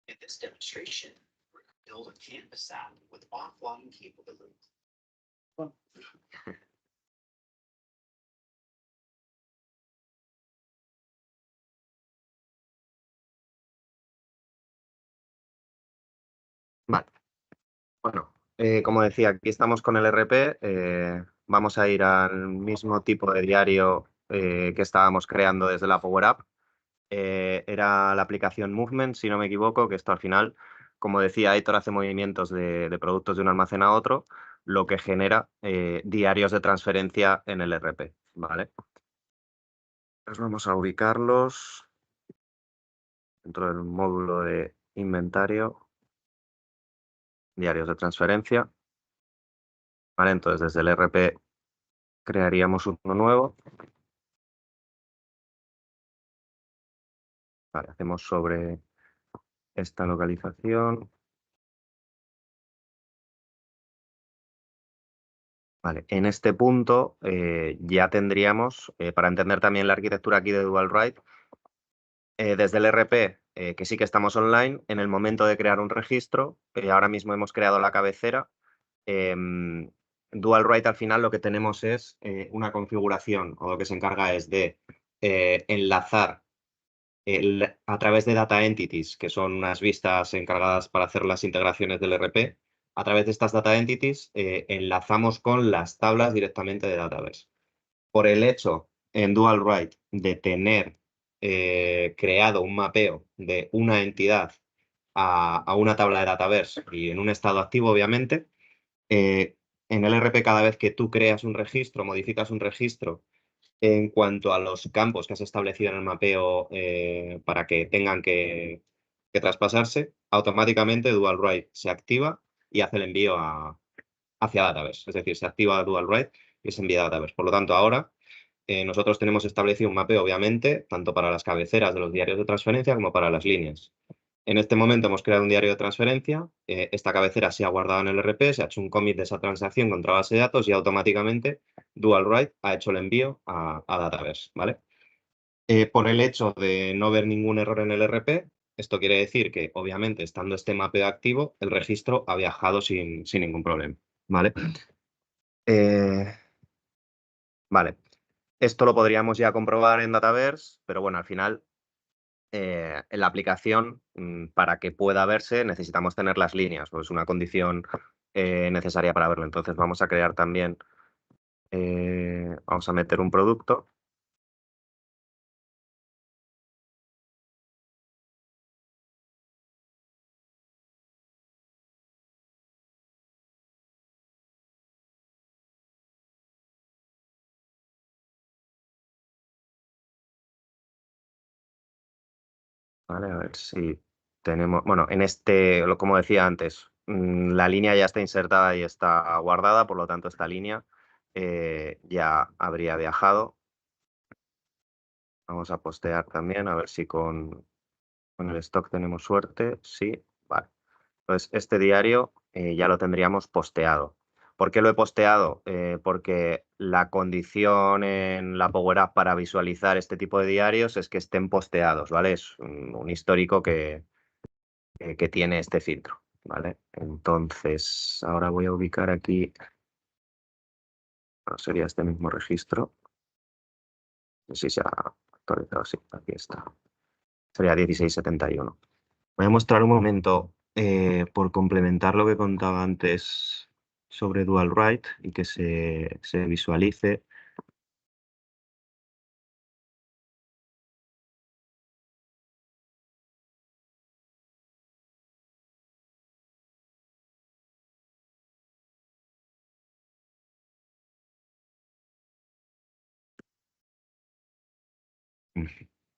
In this demonstration, we're going to build a Canvas app with offline capabilities. Vale. Bueno, como decía, aquí estamos con el RP. Vamos a ir al mismo tipo de diario que estábamos creando desde la Power App. Era la aplicación Movement, si no me equivoco, que esto al final, como decía, Aitor hace movimientos de productos de un almacén a otro, lo que genera diarios de transferencia en el RP, ¿vale? Pues vamos a ubicarlos dentro del módulo de inventario, diarios de transferencia. Vale, entonces desde el RP crearíamos uno nuevo. Vale, hacemos sobre esta localización. Vale, en este punto ya tendríamos, para entender también la arquitectura aquí de Dual Write, desde el RP, que sí que estamos online, en el momento de crear un registro, ahora mismo hemos creado la cabecera, Dual Write al final lo que tenemos es una configuración, o lo que se encarga es de enlazar a través de Data Entities, que son unas vistas encargadas para hacer las integraciones del RP, a través de estas Data Entities enlazamos con las tablas directamente de Dataverse. Por el hecho en Dual Write de tener creado un mapeo de una entidad a una tabla de Dataverse y en un estado activo, obviamente, en el RP cada vez que tú creas un registro, modificas un registro en cuanto a los campos que has establecido en el mapeo para que tengan que traspasarse, automáticamente Dual Write se activa y hace el envío hacia Dataverse. Es decir, se activa Dual Write y se envía a Dataverse. Por lo tanto, ahora nosotros tenemos establecido un mapeo, obviamente, tanto para las cabeceras de los diarios de transferencia como para las líneas. En este momento hemos creado un diario de transferencia, esta cabecera se ha guardado en el RP, se ha hecho un commit de esa transacción contra base de datos y automáticamente Dual Write ha hecho el envío a Dataverse, ¿vale? Por el hecho de no ver ningún error en el RP, esto quiere decir que, obviamente, estando este mapeo activo, el registro ha viajado sin ningún problema, ¿vale? Vale, esto lo podríamos ya comprobar en Dataverse, pero bueno, al final en la aplicación, para que pueda verse, necesitamos tener las líneas, pues es una condición necesaria para verlo. Entonces vamos a crear también, vamos a meter un producto. Vale, a ver si tenemos, bueno, en este, como decía antes, la línea ya está insertada y está guardada, por lo tanto esta línea ya habría viajado. Vamos a postear también, a ver si con el stock tenemos suerte. Sí, vale. Entonces este diario ya lo tendríamos posteado. ¿Por qué lo he posteado? Porque la condición en la Power App para visualizar este tipo de diarios es que estén posteados, ¿vale? Es un histórico que tiene este filtro, ¿vale? Entonces, ahora voy a ubicar aquí, bueno, sería este mismo registro. No sé si se ha actualizado, sí, aquí está. Sería 1671. Voy a mostrar un momento, por complementar lo que contaba antes sobre Dual Write y que se visualice.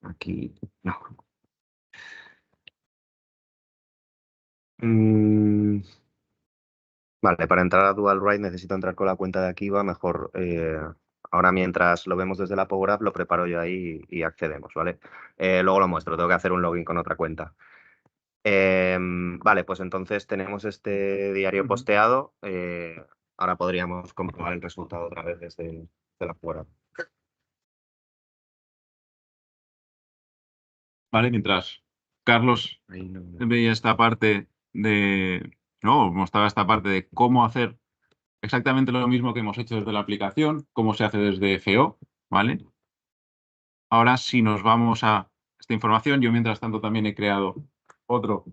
Aquí, no. Vale, para entrar a Dual Write necesito entrar con la cuenta de Akiva. Mejor, ahora mientras lo vemos desde la Power App, lo preparo yo ahí y accedemos, ¿vale? Luego lo muestro, tengo que hacer un login con otra cuenta. Vale, pues entonces tenemos este diario posteado. Ahora podríamos comprobar el resultado otra vez desde la Power App. Vale, mientras Carlos Ahí no- veía esta parte de, no, mostraba esta parte de cómo hacer exactamente lo mismo que hemos hecho desde la aplicación, cómo se hace desde FO, ¿vale? Ahora, si nos vamos a esta información, yo mientras tanto también he creado otro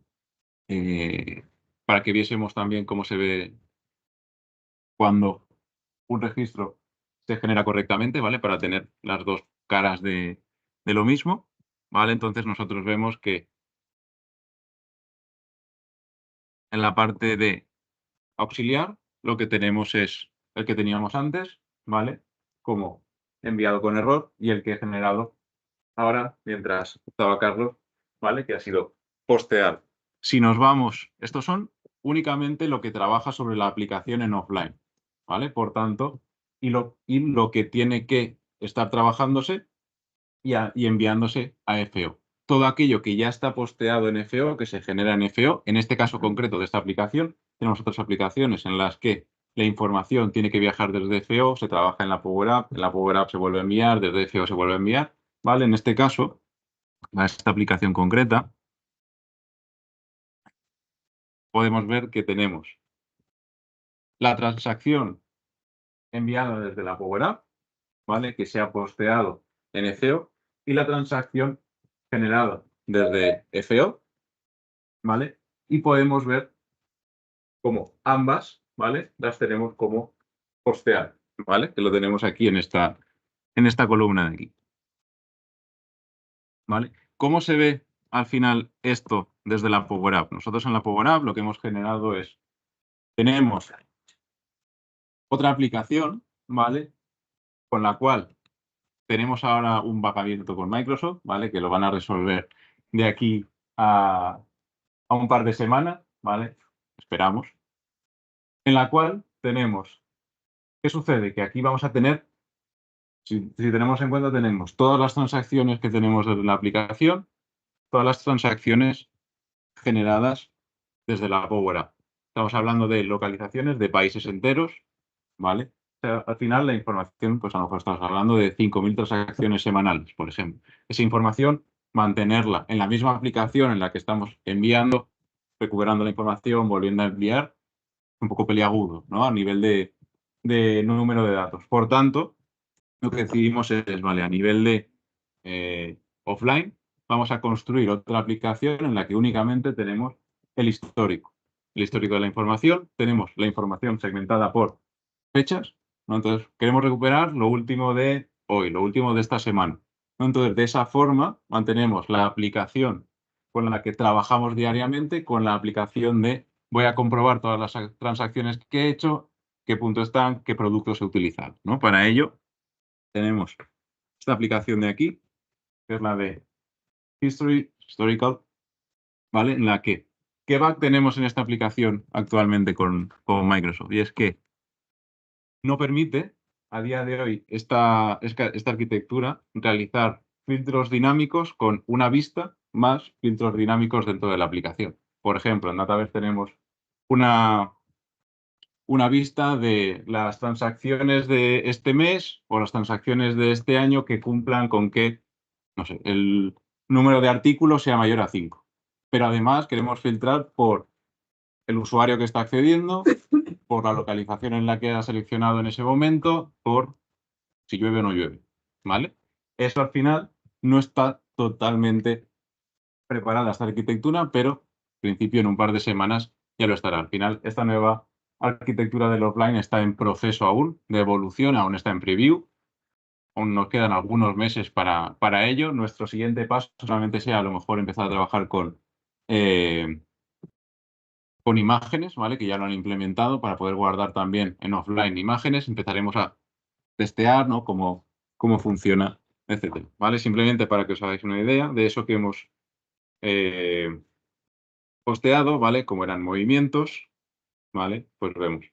para que viésemos también cómo se ve cuando un registro se genera correctamente, ¿vale? Para tener las dos caras de lo mismo, ¿vale? Entonces nosotros vemos que en la parte de auxiliar lo que tenemos es el que teníamos antes, ¿vale? Como enviado con error y el que he generado ahora mientras estaba Carlos, ¿vale? Que ha sido posteado. Si nos vamos, estos son únicamente lo que trabaja sobre la aplicación en offline, ¿vale? Por tanto, y lo que tiene que estar trabajándose y enviándose a FO. Todo aquello que ya está posteado en FO, que se genera en FO, en este caso concreto de esta aplicación, tenemos otras aplicaciones en las que la información tiene que viajar desde FO, se trabaja en la Power App se vuelve a enviar, desde FO se vuelve a enviar, ¿vale? En este caso, a esta aplicación concreta, podemos ver que tenemos la transacción enviada desde la Power App, ¿vale? Que se ha posteado en FO, y la transacción generado desde FO, ¿vale? Y podemos ver cómo ambas, ¿vale? Las tenemos como postear, ¿vale? Que lo tenemos aquí en esta columna de aquí. ¿Vale? ¿Cómo se ve al final esto desde la Power App? Nosotros en la Power App lo que hemos generado es, tenemos otra aplicación, ¿vale? Con la cual tenemos ahora un bug abierto con Microsoft, ¿vale? Que lo van a resolver de aquí a un par de semanas, ¿vale? Esperamos. En la cual tenemos, ¿qué sucede? Que aquí vamos a tener, si tenemos en cuenta, tenemos todas las transacciones que tenemos desde la aplicación, todas las transacciones generadas desde la Power App. Estamos hablando de localizaciones de países enteros, ¿vale? O sea, al final la información, pues a lo mejor estamos hablando de 5.000 transacciones semanales, por ejemplo. Esa información, mantenerla en la misma aplicación en la que estamos enviando, recuperando la información, volviendo a enviar, un poco peliagudo, ¿no? A nivel de número de datos. Por tanto, lo que decidimos es, vale, a nivel de offline, vamos a construir otra aplicación en la que únicamente tenemos el histórico. El histórico de la información, tenemos la información segmentada por fechas, ¿no? Entonces, queremos recuperar lo último de hoy, lo último de esta semana, ¿no? Entonces, de esa forma, mantenemos la aplicación con la que trabajamos diariamente, con la aplicación de voy a comprobar todas las transacciones que he hecho, qué punto están, qué productos he utilizado, ¿no? Para ello, tenemos esta aplicación de aquí, que es la de Historical, ¿vale? En la que, ¿qué bug tenemos en esta aplicación actualmente con Microsoft? Y es que no permite, a día de hoy, esta arquitectura realizar filtros dinámicos con una vista más filtros dinámicos dentro de la aplicación. Por ejemplo, en Dataverse tenemos una vista de las transacciones de este mes o las transacciones de este año que cumplan con que, no sé, el número de artículos sea mayor a 5. Pero además queremos filtrar por el usuario que está accediendo, por la localización en la que ha seleccionado en ese momento, por si llueve o no llueve, ¿vale? Eso al final no está totalmente preparada esta arquitectura, pero en principio en un par de semanas ya lo estará. Al final, esta nueva arquitectura del offline está en proceso aún de evolución, aún está en preview. Aún nos quedan algunos meses para ello. Nuestro siguiente paso solamente sea a lo mejor empezar a trabajar con imágenes, ¿vale? Que ya lo han implementado para poder guardar también en offline imágenes. Empezaremos a testear, ¿no? Cómo funciona, etcétera, ¿vale? Simplemente para que os hagáis una idea de eso que hemos posteado, ¿vale? Como eran movimientos, ¿vale? Pues vemos,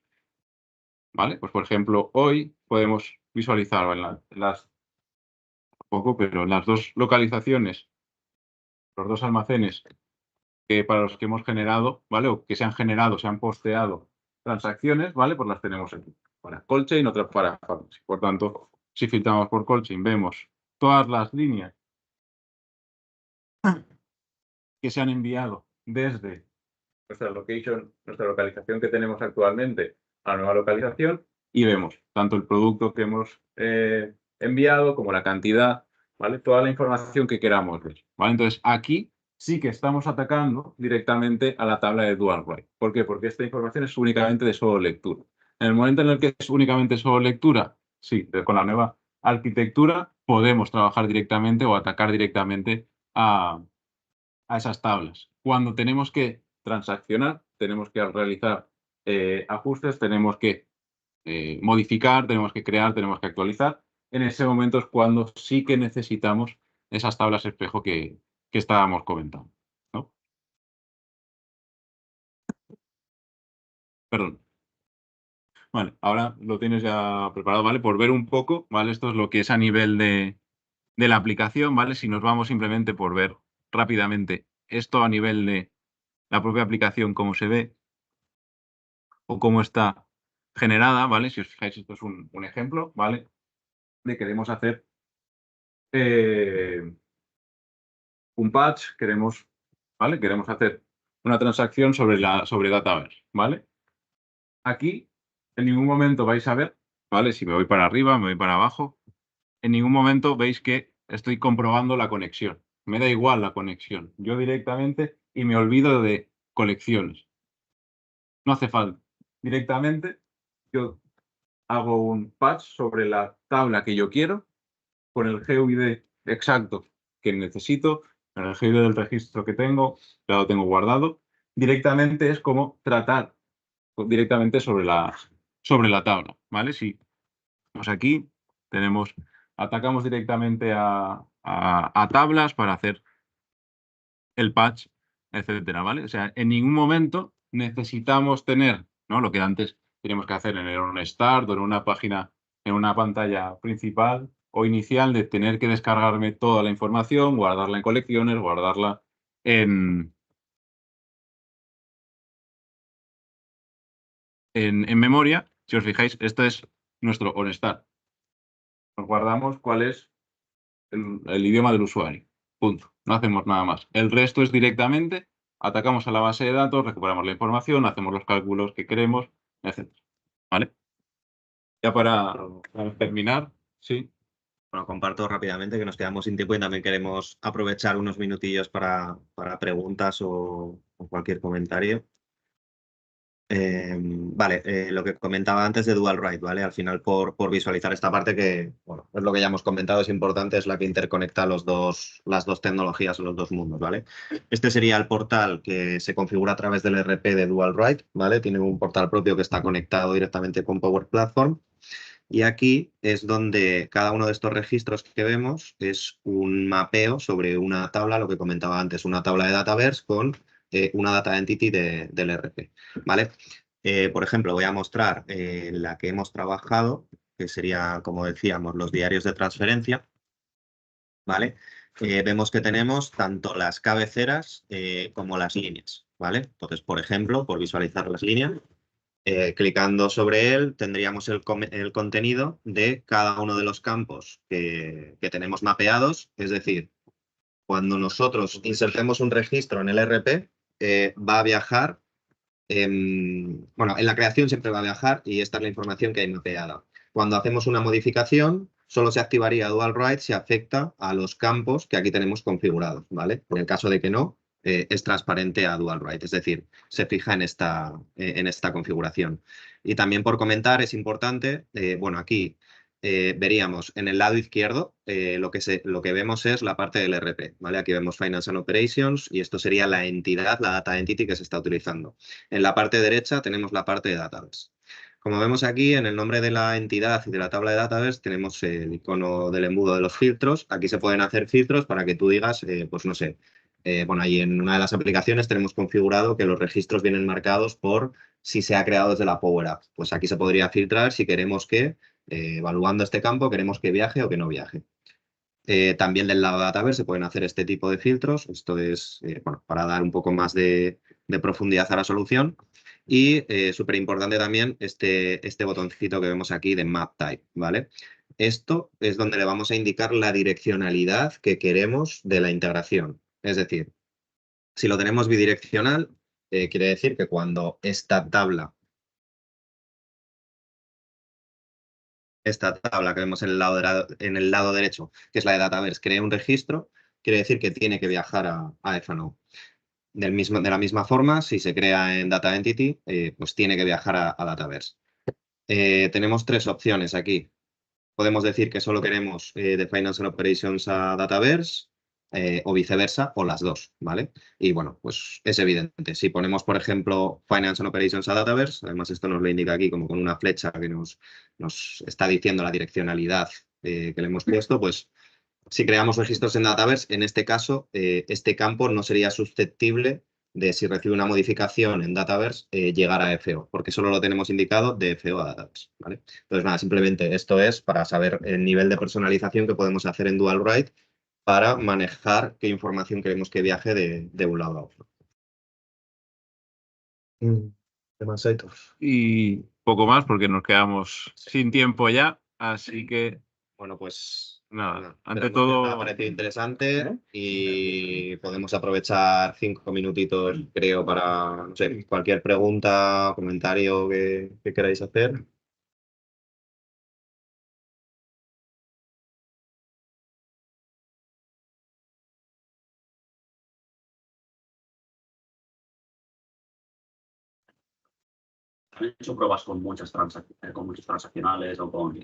¿vale? Pues por ejemplo, hoy podemos visualizar pero en las dos localizaciones, los dos almacenes que para los que hemos generado, ¿vale? O que se han generado, se han posteado transacciones, ¿vale? Pues las tenemos aquí. Para Coldchain, otras para Pharmacy. Por tanto, si filtramos por Coldchain, vemos todas las líneas que se han enviado desde nuestra localización que tenemos actualmente a la nueva localización y vemos tanto el producto que hemos enviado como la cantidad, ¿vale? Toda la información que queramos ver, ¿vale? Entonces, aquí sí que estamos atacando directamente a la tabla de dual write. ¿Por qué? Porque esta información es únicamente de solo lectura. En el momento en el que es únicamente solo lectura, sí, con la nueva arquitectura podemos trabajar directamente o atacar directamente a esas tablas. Cuando tenemos que transaccionar, tenemos que realizar ajustes, tenemos que modificar, tenemos que crear, tenemos que actualizar. En ese momento es cuando sí que necesitamos esas tablas espejo que estábamos comentando, ¿no? Perdón. Vale, ahora lo tienes ya preparado, ¿vale? Por ver un poco, ¿vale? Esto es lo que es a nivel de la aplicación, ¿vale? Si nos vamos simplemente por ver rápidamente esto a nivel de la propia aplicación, cómo se ve o cómo está generada, ¿vale? Si os fijáis, esto es un ejemplo, ¿vale? De queremos hacer un patch, ¿vale? Queremos hacer una transacción sobre Dataverse, ¿vale? Aquí en ningún momento vais a ver, ¿vale? Si me voy para arriba, me voy para abajo, en ningún momento veis que estoy comprobando la conexión, Me da igual la conexión. Yo directamente y me olvido de colecciones. No hace falta. Directamente yo hago un patch sobre la tabla que yo quiero con el GUID exacto que necesito, con el GUID del registro que tengo, ya lo tengo guardado. Directamente es como tratar directamente sobre la tabla, ¿vale? Si pues aquí atacamos directamente a tablas para hacer el patch, etcétera, ¿vale? O sea, en ningún momento necesitamos tener, ¿no? Lo que antes teníamos que hacer en un start o en una página, en una pantalla principal o inicial, de tener que descargarme toda la información, guardarla en colecciones, guardarla en memoria. Si os fijáis, este es nuestro onStart. Nos guardamos cuál es el idioma del usuario. Punto. No hacemos nada más. El resto es directamente, atacamos a la base de datos, recuperamos la información, hacemos los cálculos que queremos, etc. ¿Vale? Ya para terminar, sí. Bueno, comparto rápidamente que nos quedamos sin tiempo y también queremos aprovechar unos minutillos para preguntas o cualquier comentario. Vale, lo que comentaba antes de Dual Write, ¿vale? Al final, por visualizar esta parte que, bueno, es lo que ya hemos comentado, es importante, es la que interconecta las dos tecnologías o los dos mundos, ¿vale? Este sería el portal que se configura a través del RP de Dual Write, ¿vale? Tiene un portal propio que está conectado directamente con Power Platform. Y aquí es donde cada uno de estos registros que vemos es un mapeo sobre una tabla, lo que comentaba antes, una tabla de Dataverse con una data entity del RP, ¿vale? Por ejemplo, voy a mostrar la que hemos trabajado, que sería, como decíamos, los diarios de transferencia, ¿vale? Vemos que tenemos tanto las cabeceras como las líneas, ¿vale? Entonces, por ejemplo, por visualizar las líneas, clicando sobre él tendríamos el contenido de cada uno de los campos que tenemos mapeados. Es decir, cuando nosotros insertemos un registro en el RP, va a viajar, bueno, en la creación siempre va a viajar y esta es la información que hay mapeada. Cuando hacemos una modificación, solo se activaría Dual Write si afecta a los campos que aquí tenemos configurados, ¿vale? En el caso de que no, es transparente a Dual Write, es decir, se fija en esta configuración. Y también por comentar, es importante, bueno, aquí veríamos en el lado izquierdo, lo que vemos es la parte del RP, ¿vale? Aquí vemos Finance and Operations y esto sería la entidad, la data entity que se está utilizando. En la parte derecha tenemos la parte de Database. Como vemos aquí, en el nombre de la entidad y de la tabla de Database tenemos el icono del embudo de los filtros. Aquí se pueden hacer filtros para que tú digas, pues no sé, bueno, ahí en una de las aplicaciones tenemos configurado que los registros vienen marcados por si se ha creado desde la Power App. Pues aquí se podría filtrar si queremos que, evaluando este campo, queremos que viaje o que no viaje. También del lado de Dataverse se pueden hacer este tipo de filtros. Esto es, bueno, para dar un poco más de profundidad a la solución. Y súper importante también este botoncito que vemos aquí de Map Type, ¿vale? Esto es donde le vamos a indicar la direccionalidad que queremos de la integración. Es decir, si lo tenemos bidireccional, quiere decir que cuando esta tabla que vemos en el lado derecho, que es la de Dataverse, cree un registro, quiere decir que tiene que viajar a FNO. De la misma forma, si se crea en Data Entity, pues tiene que viajar a Dataverse. Tenemos tres opciones aquí. Podemos decir que solo queremos de Finance and Operations a Dataverse, o viceversa, o las dos, ¿vale? Y bueno, pues es evidente. Si ponemos, por ejemplo, Finance and Operations a Dataverse, además esto nos lo indica aquí como con una flecha que nos está diciendo la direccionalidad que le hemos puesto, pues si creamos registros en Dataverse, en este caso, este campo no sería susceptible de, si recibe una modificación en Dataverse, llegar a FO, porque solo lo tenemos indicado de FO a Dataverse, ¿vale? Entonces, nada, simplemente esto es para saber el nivel de personalización que podemos hacer en Dual Write para manejar qué información queremos que viaje de un lado a otro. Y poco más porque nos quedamos sin tiempo ya, así que Bueno, pues nada, ante esperamos que os haya todo, parecido interesante y podemos aprovechar 5 minutitos, creo, para, no sé, cualquier pregunta, comentario que queráis hacer. ¿Han hecho pruebas con muchos transaccionales o con...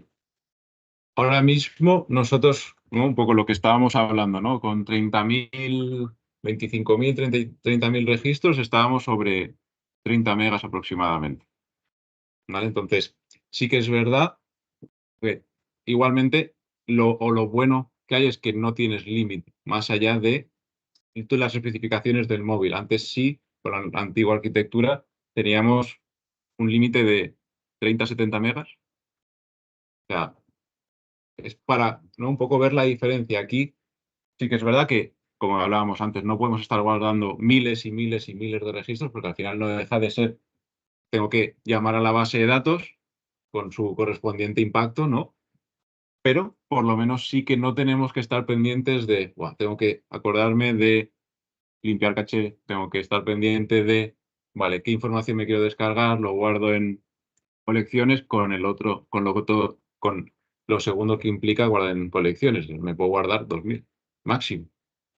Ahora mismo nosotros, ¿no? Un poco lo que estábamos hablando, ¿no? Con 30.000, 25.000, 30.000 registros estábamos sobre 30 megas aproximadamente. ¿Vale? Entonces, sí que es verdad que igualmente lo bueno que hay es que no tienes límite más allá de las especificaciones del móvil. Antes sí, con la antigua arquitectura, teníamos un límite de 30-70 megas. O sea, es para, ¿no? Un poco ver la diferencia. Aquí sí que es verdad que, como hablábamos antes, no podemos estar guardando miles y miles y miles de registros porque al final no deja de ser, tengo que llamar a la base de datos con su correspondiente impacto, ¿no? Pero por lo menos sí que no tenemos que estar pendientes de, "Buah, tengo que acordarme de limpiar caché, tengo que estar pendiente de, vale, qué información me quiero descargar, lo guardo en colecciones con el otro, con lo segundo que implica guardar en colecciones. Me puedo guardar 2.000 máximo.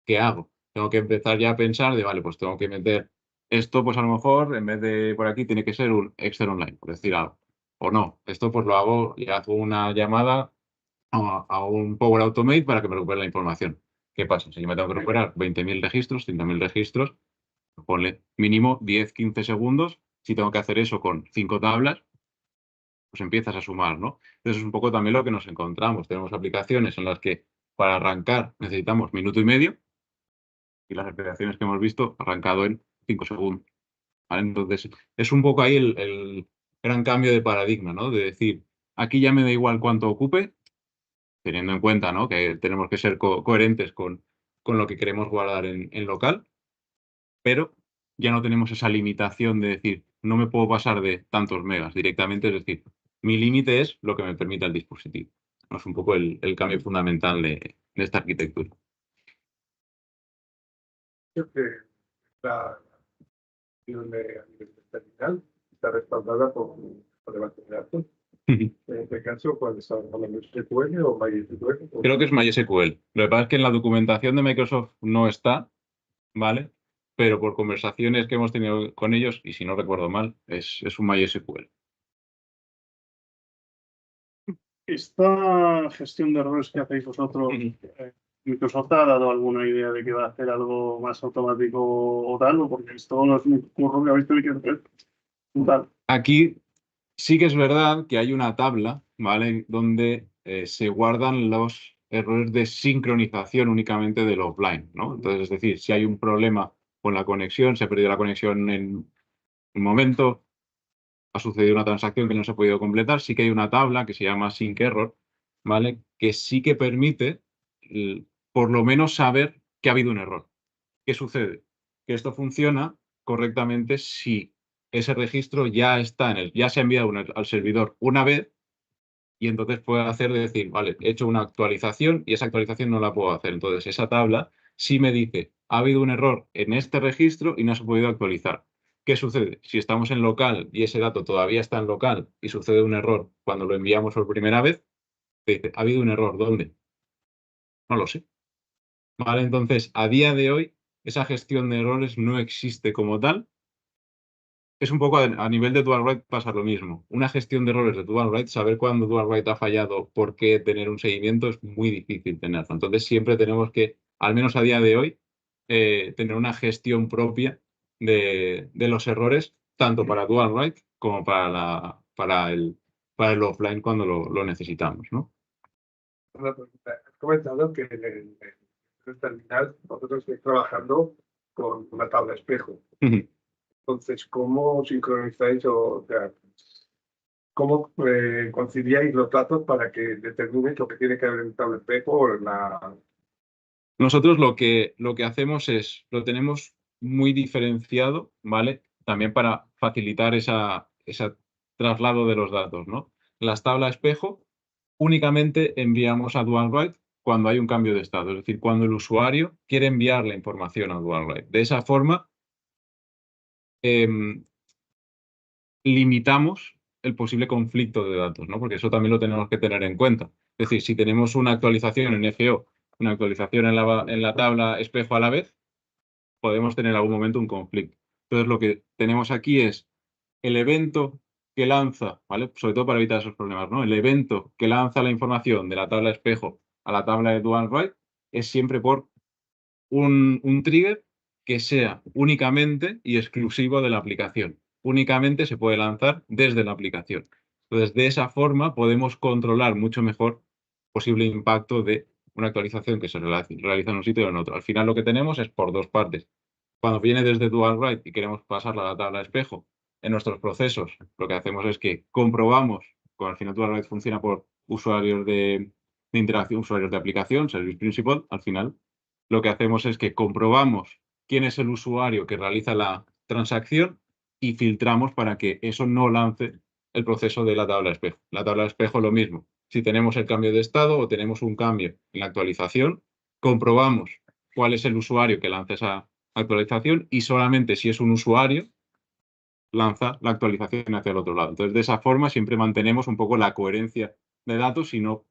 ¿Qué hago? Tengo que empezar ya a pensar de, vale, pues tengo que meter esto, pues a lo mejor en vez de por aquí tiene que ser un Excel online, por decir algo. O no, esto pues lo hago y hago una llamada a un Power Automate para que me recupere la información. ¿Qué pasa? Si yo me tengo que recuperar 20.000 registros, 30.000 registros, ponle mínimo 10-15 segundos. Si tengo que hacer eso con 5 tablas, pues empiezas a sumar, ¿no? Eso es un poco también lo que nos encontramos. Tenemos aplicaciones en las que para arrancar necesitamos minuto y medio y las aplicaciones que hemos visto arrancado en 5 segundos. ¿Vale? Entonces, es un poco ahí el gran cambio de paradigma, ¿no? De decir, aquí ya me da igual cuánto ocupe, teniendo en cuenta, ¿no? Que tenemos que ser coherentes con lo que queremos guardar en local, pero ya no tenemos esa limitación de decir, no me puedo pasar de tantos megas directamente, es decir, mi límite es lo que me permita el dispositivo. Es un poco el cambio fundamental de esta arquitectura. Creo que la acción a nivel del terminal está respaldada por el base de datos. En este caso, cuando estamos hablando de SQL o MySQL. Creo que es MySQL. Lo que pasa es que en la documentación de Microsoft no está, ¿vale? Pero por conversaciones que hemos tenido con ellos, y si no recuerdo mal, es un MySQL. Esta gestión de errores que hacéis vosotros, ¿Microsoft ha dado alguna idea de que va a hacer algo más automático o tal? ¿O porque esto no es un curro que habéis tenido que hacer? Tal. Aquí sí que es verdad que hay una tabla, ¿vale? Donde se guardan los errores de sincronización únicamente del offline, ¿no? Entonces, es decir, si hay un problema con la conexión, se ha perdido la conexión en un momento, ha sucedido una transacción que no se ha podido completar, sí que hay una tabla que se llama sync error, ¿vale? Que sí que permite por lo menos saber que ha habido un error. ¿Qué sucede? Que esto funciona correctamente si ese registro ya está ya se ha enviado al servidor una vez y entonces puede hacer de decir, vale, he hecho una actualización y esa actualización no la puedo hacer. Entonces esa tabla sí me dice, ha habido un error en este registro y no se ha podido actualizar. ¿Qué sucede? Si estamos en local y ese dato todavía está en local y sucede un error cuando lo enviamos por primera vez, te dice, ¿ha habido un error? ¿Dónde? No lo sé. Vale, entonces, a día de hoy, esa gestión de errores no existe como tal. Es un poco a nivel de dual write pasa lo mismo. Una gestión de errores de dual write, saber cuándo dual write ha fallado, por qué tener un seguimiento es muy difícil tenerlo. Entonces, siempre tenemos que, al menos a día de hoy, tener una gestión propia de los errores, tanto para dual write como para el offline cuando lo necesitamos, ¿no? Una pregunta. Has comentado que en el terminal vosotros estáis trabajando con una tabla espejo. Entonces, ¿cómo sincronizáis o sea, cómo conciliáis los datos para que determinen lo que tiene que haber en el tabla espejo o en la... Nosotros lo que hacemos es, lo tenemos muy diferenciado, ¿vale? También para facilitar ese traslado de los datos, ¿no? Las tablas espejo únicamente enviamos a DualWrite cuando hay un cambio de estado, es decir, cuando el usuario quiere enviar la información a DualWrite. De esa forma, limitamos el posible conflicto de datos, ¿no? Porque eso también lo tenemos que tener en cuenta. Es decir, si tenemos una actualización en FO, una actualización en la tabla espejo a la vez, podemos tener en algún momento un conflicto. Entonces, lo que tenemos aquí es el evento que lanza, ¿vale? Sobre todo para evitar esos problemas, ¿no? El evento que lanza la información de la tabla de espejo a la tabla de dual write es siempre por un trigger que sea únicamente y exclusivo de la aplicación. Únicamente se puede lanzar desde la aplicación. Entonces, de esa forma podemos controlar mucho mejor posible impacto de una actualización que se realiza en un sitio o en otro. Al final lo que tenemos es por dos partes. Cuando viene desde dual write y queremos pasarla a la tabla de espejo, en nuestros procesos lo que hacemos es que comprobamos, cuando al final dual write funciona por usuarios de interacción, usuarios de aplicación, Service Principal, al final lo que hacemos es que comprobamos quién es el usuario que realiza la transacción y filtramos para que eso no lance el proceso de la tabla de espejo. La tabla de espejo lo mismo. Si tenemos el cambio de estado o tenemos un cambio en la actualización, comprobamos cuál es el usuario que lanza esa actualización y solamente si es un usuario lanza la actualización hacia el otro lado. Entonces, de esa forma siempre mantenemos un poco la coherencia de datos y no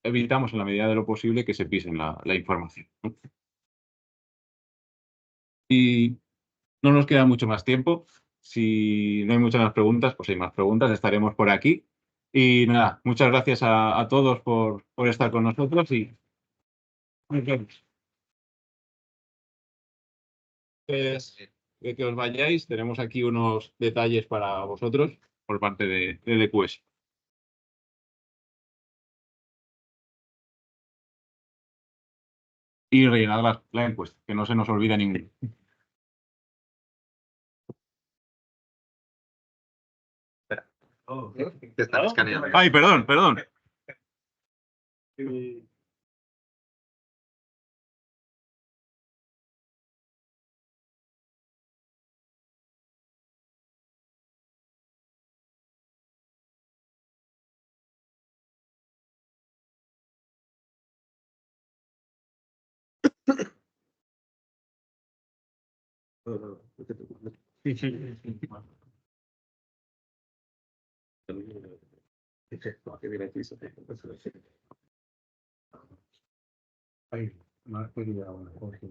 evitamos en la medida de lo posible que se pisen la información, ¿no? Y no nos queda mucho más tiempo. Si no hay muchas más preguntas, pues hay más preguntas, estaremos por aquí. Y nada, muchas gracias a todos por estar con nosotros y nos vemos. Antes de que os vayáis, tenemos aquí unos detalles para vosotros por parte de DQS. Y rellenad la encuesta, que no se nos olvide ninguno. Te están escaneando. Ay, perdón, perdón. Ahí, más cuidado, Jorge.